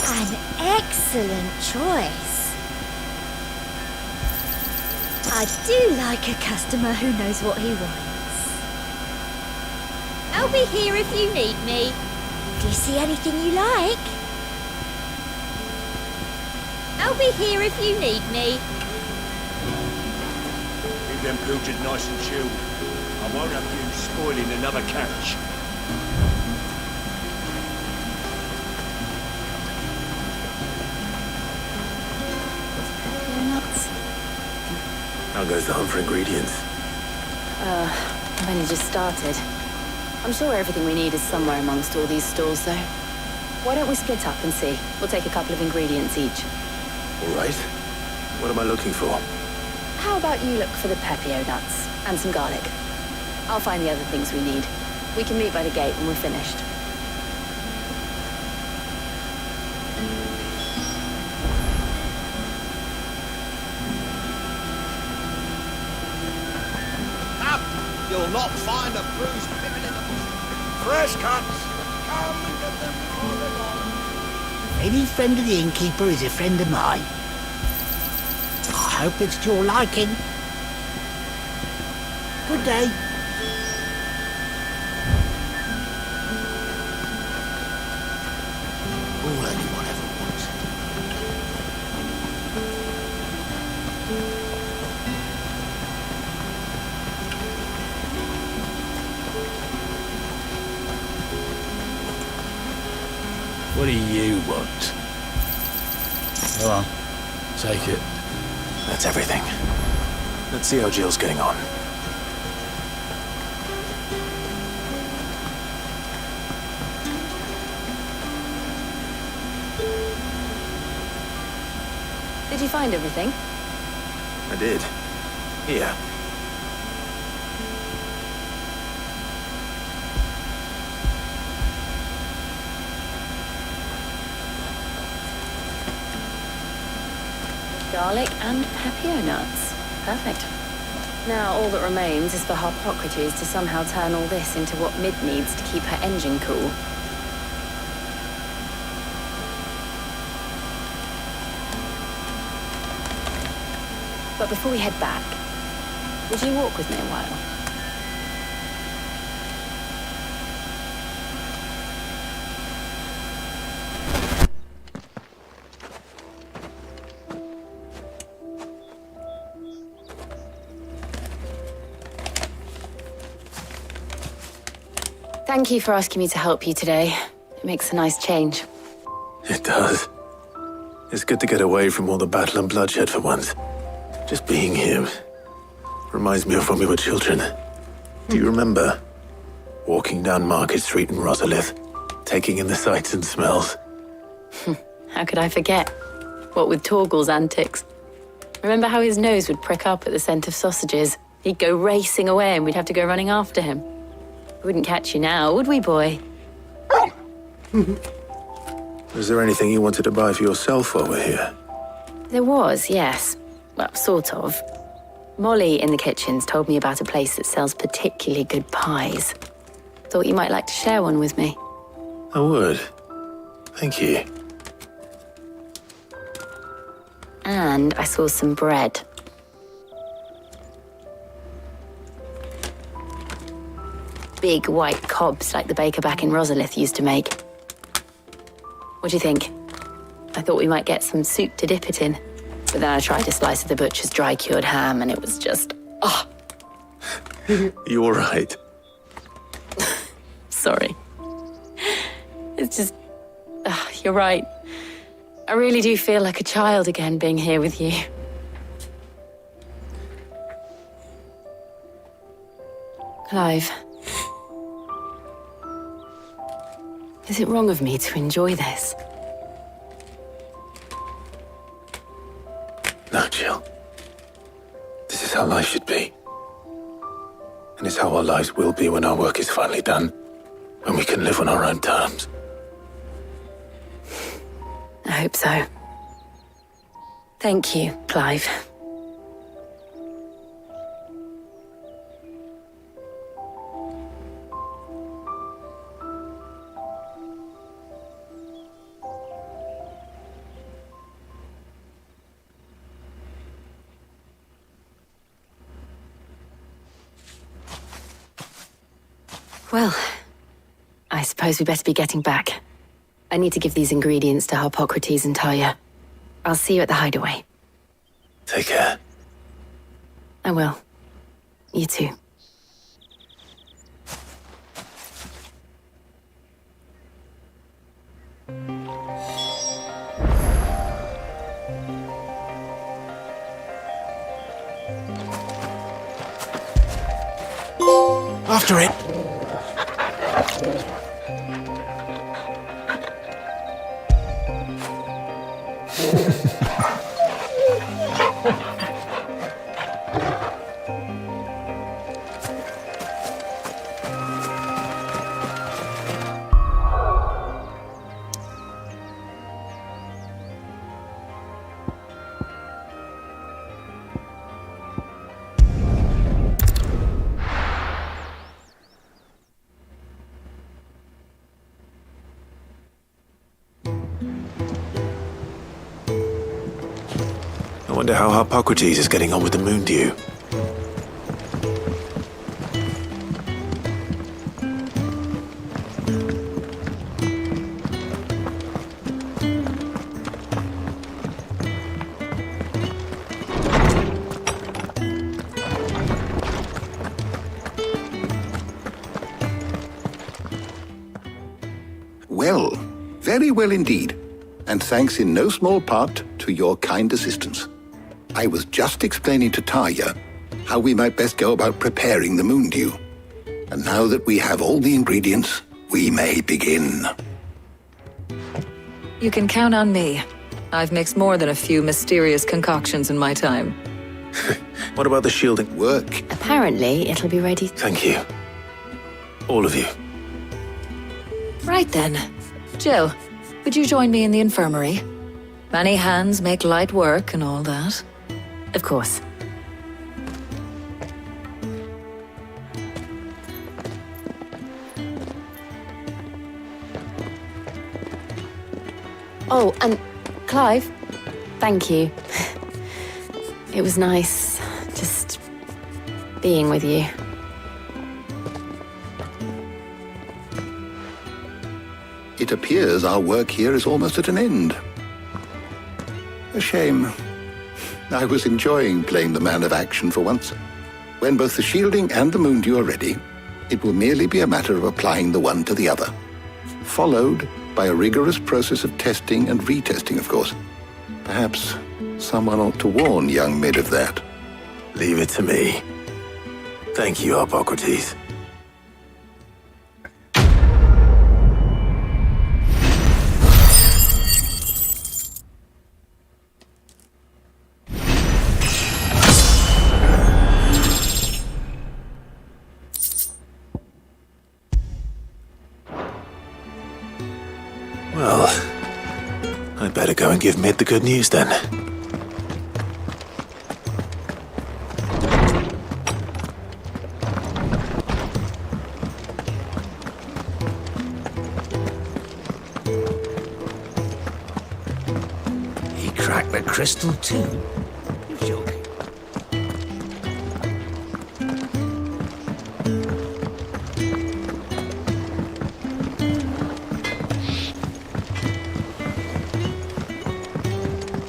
An excellent choice. I do like a customer who knows what he wants. I'll be here if you need me. Do you see anything you like? I'll be here if you need me. Keep them pilchards nice and chilled. I won't have you spoiling another catch. How goes the hunt for ingredients? I've only just started. I'm sure everything we need is somewhere amongst all these stores, though. Why don't we split up and see? We'll take a couple of ingredients each. All right. What am I looking for? How about you look for the pepio nuts and some garlic? I'll find the other things we need. We can meet by the gate when we're finished. You'll not find a bruised pippin in the fresh cuts. Come and get them before they're gone. Any friend of the innkeeper is a friend of mine. I hope it's to your liking. Good day. All anyone ever wants. What do you want? Go on, take it. That's everything. Let's see how Jill's getting on. Did you find everything? I did. Here. Garlic and pepio nuts. Perfect. Now all that remains is for Harpocrates to somehow turn all this into what Mid needs to keep her engine cool. But before we head back, would you walk with me a while? Thank you for asking me to help you today. It makes a nice change. It does. It's good to get away from all the battle and bloodshed for once. Just being here reminds me of when we were children. Do you remember? Walking down Market Street in Rosalith, taking in the sights and smells. How could I forget? What with Torgal's antics. Remember how his nose would prick up at the scent of sausages? He'd go racing away and we'd have to go running after him. We wouldn't catch you now, would we, boy? Was there anything you wanted to buy for yourself while we're here? There was, yes. Well, sort of. Molly in the kitchens told me about a place that sells particularly good pies. Thought you might like to share one with me. I would. Thank you. And I saw some bread. Big white cobs like the baker back in Rosalith used to make. What do you think? I thought we might get some soup to dip it in. But then I tried a slice of the butcher's dry-cured ham and it was just... oh. You all right? Sorry. It's just... you're right. I really do feel like a child again being here with you. Clive. Is it wrong of me to enjoy this? No, Jill. This is how life should be. And it's how our lives will be when our work is finally done. When we can live on our own terms. I hope so. Thank you, Clive. Well, I suppose we better be getting back. I need to give these ingredients to Harpocrates and Talia. I'll see you at the hideaway. Take care. I will. You too. after it. I wonder how Hippocrates is getting on with the moon dew. Well, very well indeed. And thanks in no small part to your kind assistance. I was just explaining to Tarja how we might best go about preparing the moon dew. And now that we have all the ingredients, we may begin. You can count on me. I've mixed more than a few mysterious concoctions in my time. What about the shielding? Work. Apparently, it'll be ready. Thank you. All of you. Right then. Jill, would you join me in the infirmary? Many hands make light work and all that. Of course. Oh, and Clive, thank you. It was nice just being with you. It appears our work here is almost at an end. A shame. I was enjoying playing the man of action for once. When both the shielding and the moon dew are ready, it will merely be a matter of applying the one to the other. Followed by a rigorous process of testing and retesting, of course. Perhaps someone ought to warn young Mid of that. Leave it to me. Thank you, Hippocrates. Well, I'd better go and give Mid the good news then. He cracked the crystal too? You're joking.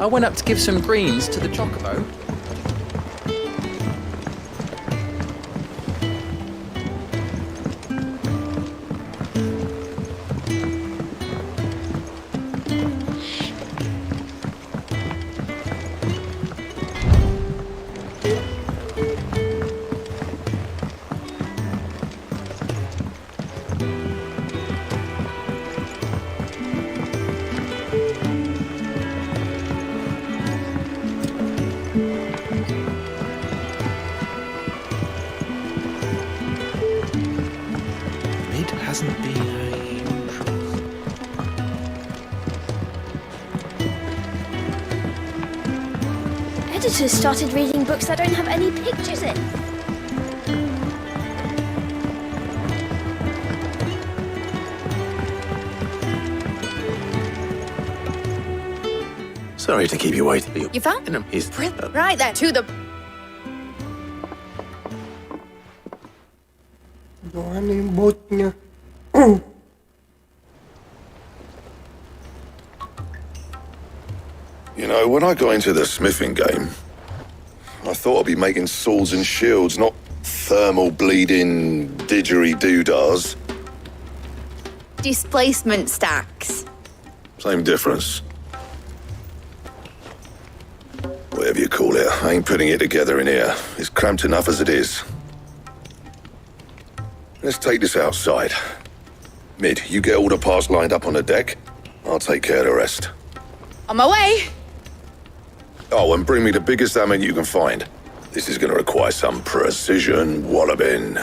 I went up to give some greens to the chocobo. Mid hasn't been very usual. Editors started reading books that don't have any pictures in. Sorry to keep you waiting. You found him? He's right there to the. Ano yung boat niya? You know, when I got into the smithing game, I thought I'd be making swords and shields, not thermal bleeding didgeridoo-dahs. Displacement stacks. Same difference. Whatever you call it, I ain't putting it together in here. It's cramped enough as it is. Let's take this outside. Mid, you get all the parts lined up on the deck. I'll take care of the rest. On my way. Oh, and bring me the biggest salmon you can find. This is gonna require some precision walloping.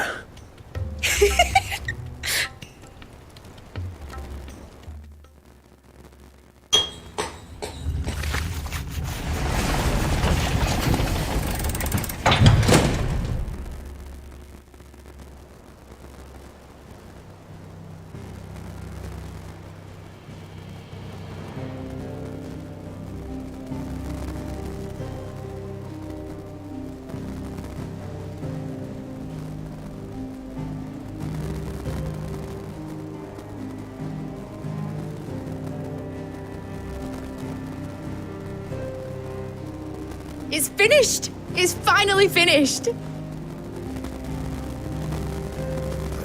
It's finished! It's finally finished!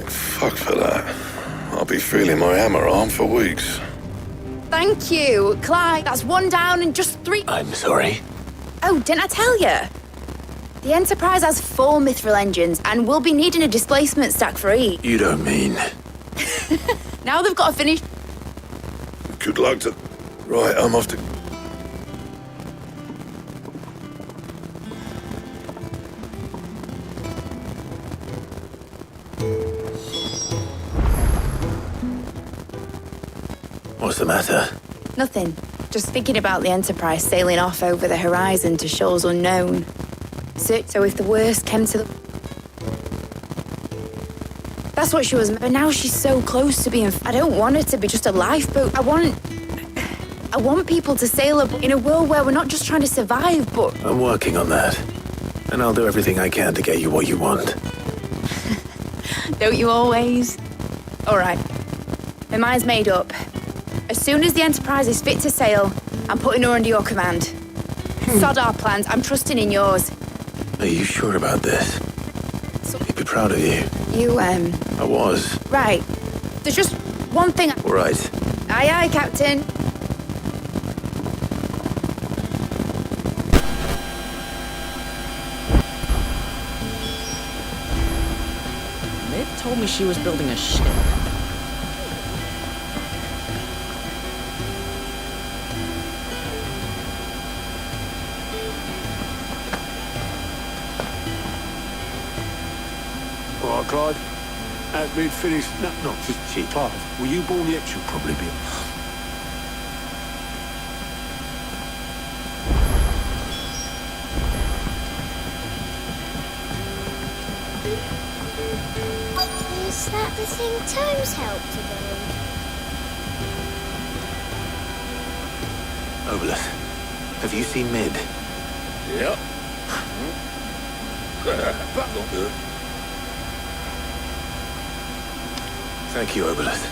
Fuck for that. I'll be feeling my hammer arm for weeks. Thank you, Clyde. That's one down and just 3. I'm sorry. Oh, didn't I tell you? The Enterprise has 4 mithril engines and we'll be needing a displacement stack for each. You don't mean... Now they've got to finish. Good luck to... Right, I'm off to... What's the matter? Nothing. Just thinking about the Enterprise sailing off over the horizon to shores unknown. So if the worst came to the... That's what she was, but now she's so close to being... I don't want her to be just a lifeboat. I want people to sail in a world where we're not just trying to survive, but... I'm working on that. And I'll do everything I can to get you what you want. Don't you always? All right. My mind's made up. As soon as the Enterprise is fit to sail, I'm putting her under your command. Sod our plans. I'm trusting in yours. Are you sure about this? You'd be proud of you. I was. Right. There's just one thing... All right. Aye, aye, Captain. Mid told me she was building a ship. All right, Clyde. As we've finished... No, not just cheap. Clive, were you born yet? She'll probably be... Is that the thing Tomes helped to build? Obolus, have you seen Mid? Yep. That looked good. Thank you, Obolus.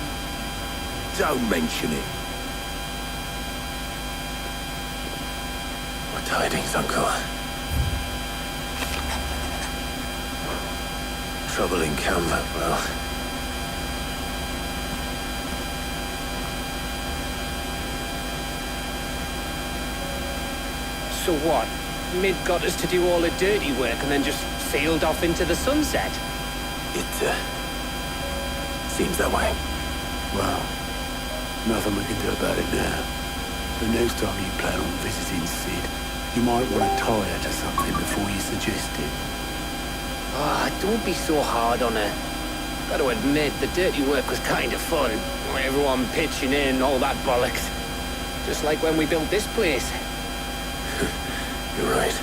Don't mention it. What tidings, Uncle? Trouble in camp, well... So what? Mid got us to do all the dirty work and then just sailed off into the sunset? It, seems that way. Well, nothing we can do about it now. The next time you plan on visiting Sid, you might want to tie her to something before you suggest it. Ah, don't be so hard on her. Got to admit, the dirty work was kind of fun. Everyone pitching in, all that bollocks. Just like when we built this place. You're right.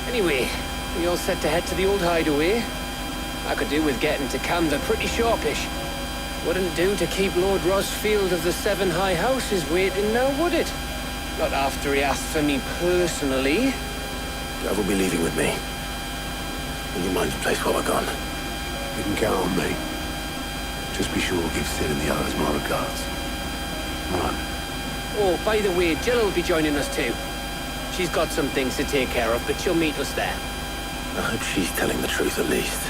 Anyway, we all set to head to the old hideaway. I could do with getting to Camden pretty sharpish. Wouldn't do to keep Lord Rosfield of the Seven High Houses waiting now, would it? Not after he asked for me personally. Gav will be leaving with me. Will you mind the place while we're gone? You can count on me. Just be sure to give Sid and the others my regards. Right. Oh, by the way, Jill will be joining us too. She's got some things to take care of, but she'll meet us there. I hope she's telling the truth at least.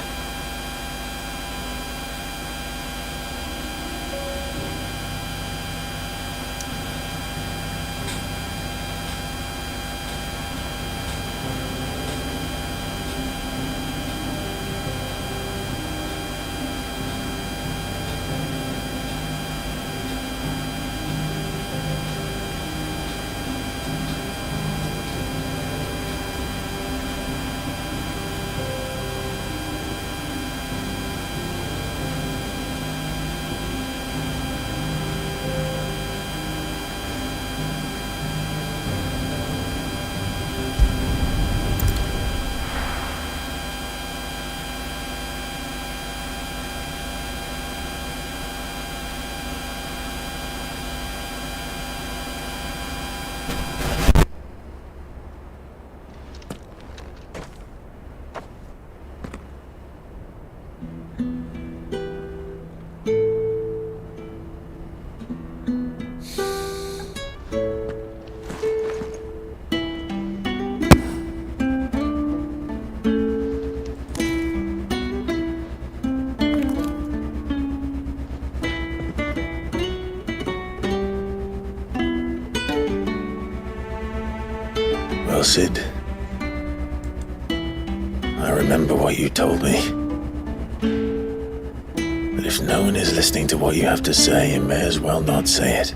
Sid. I remember what you told me. But if no one is listening to what you have to say, you may as well not say it.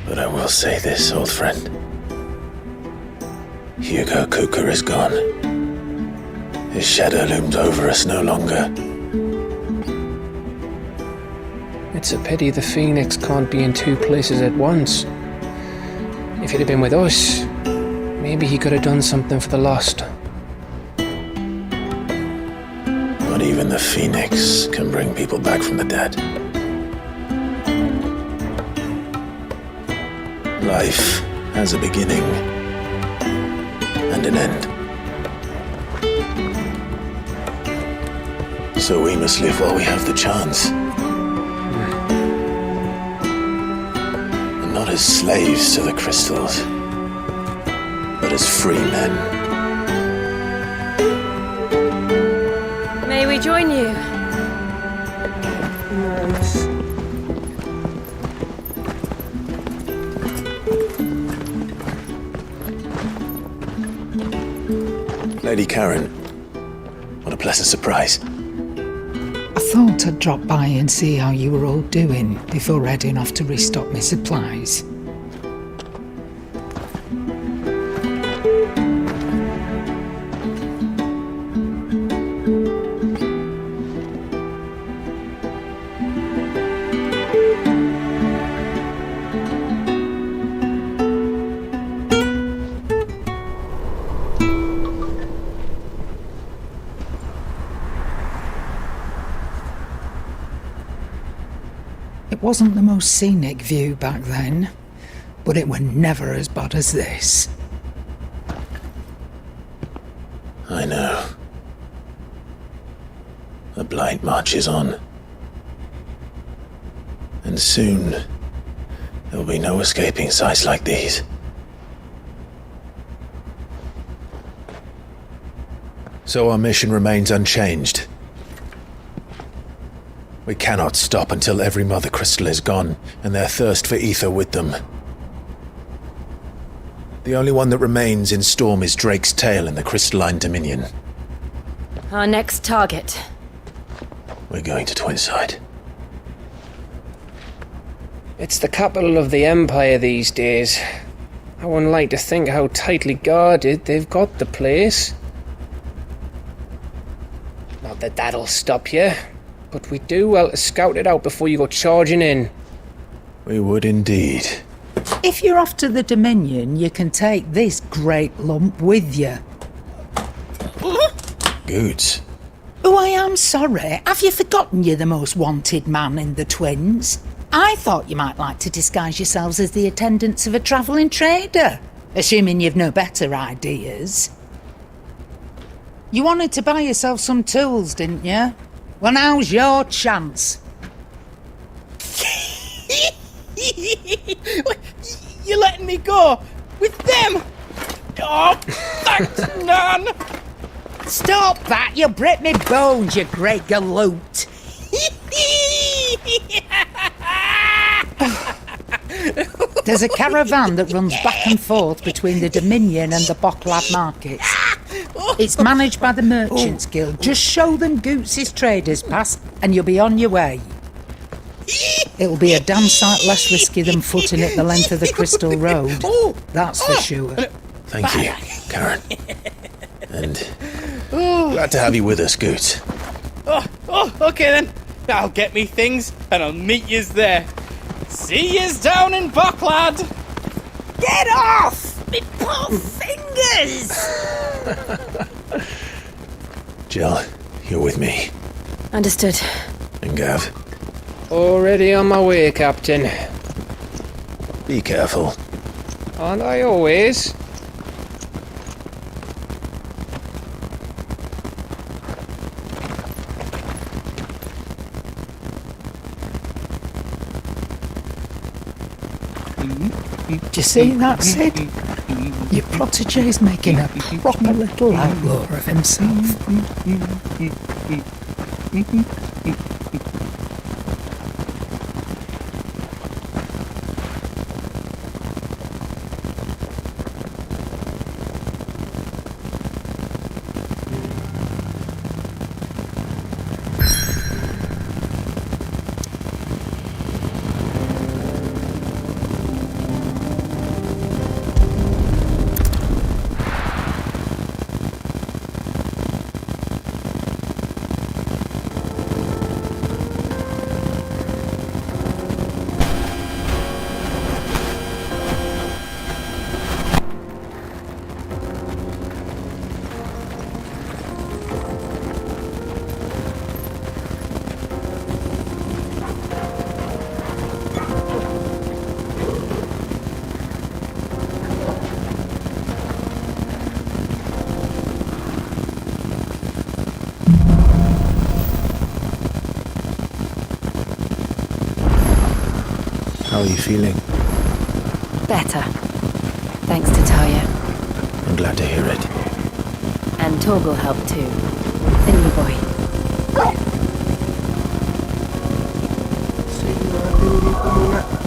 But I will say this, old friend. Hugo Kuka is gone. His shadow looms over us no longer. It's a pity the Phoenix can't be in two places at once. If he'd have been with us, maybe he could have done something for the lost. Not even the Phoenix can bring people back from the dead. Life has a beginning and an end. So we must live while we have the chance. And not as slaves to the crystals, but as free men. May we join you? Lady Karen, what a pleasant surprise. I thought I'd drop by and see how you were all doing before heading off to restock my supplies. It wasn't the most scenic view back then, but it were never as bad as this. I know. The blight marches on. And soon, there will be no escaping sights like these. So our mission remains unchanged. We cannot stop until every Mother Crystal is gone, and their thirst for ether with them. The only one that remains in Storm is Drake's Tail in the Crystalline Dominion. Our next target. We're going to Twinside. It's the capital of the Empire these days. I wouldn't like to think how tightly guarded they've got the place. Not that that'll stop you, but we do well to scout it out before you go charging in. We would indeed. If you're off to the Dominion, you can take this great lump with you. Goods. Oh, I am sorry. Have you forgotten you're the most wanted man in the Twins? I thought you might like to disguise yourselves as the attendants of a travelling trader, assuming you've no better ideas. You wanted to buy yourself some tools, didn't you? Well, now's your chance. You're letting me go with them? Oh, thanks, Nan. Stop that! You'll break me bones, you great galoot. There's a caravan that runs back and forth between the Dominion and the Bocklad markets. It's managed by the Merchants Guild. Just show them Goots' traders pass and you'll be on your way. It'll be a damn sight less risky than footing it the length of the Crystal Road. That's for sure. Thank you, Karen. And glad to have you with us, Goots. Okay then. I'll get me things and I'll meet yous there. See yous down in Bocklad. Get off! Me poor fingers! Jill, you're with me. Understood. And Gav. Already on my way, Captain. Be careful. Aren't I always? Do you see that, Sid? Your protege's making a proper little outlaw of himself. are you feeling? Better. Thanks to Taya. I'm glad to hear it. And Torgal helped too. The new boy. Sige natin dito muna.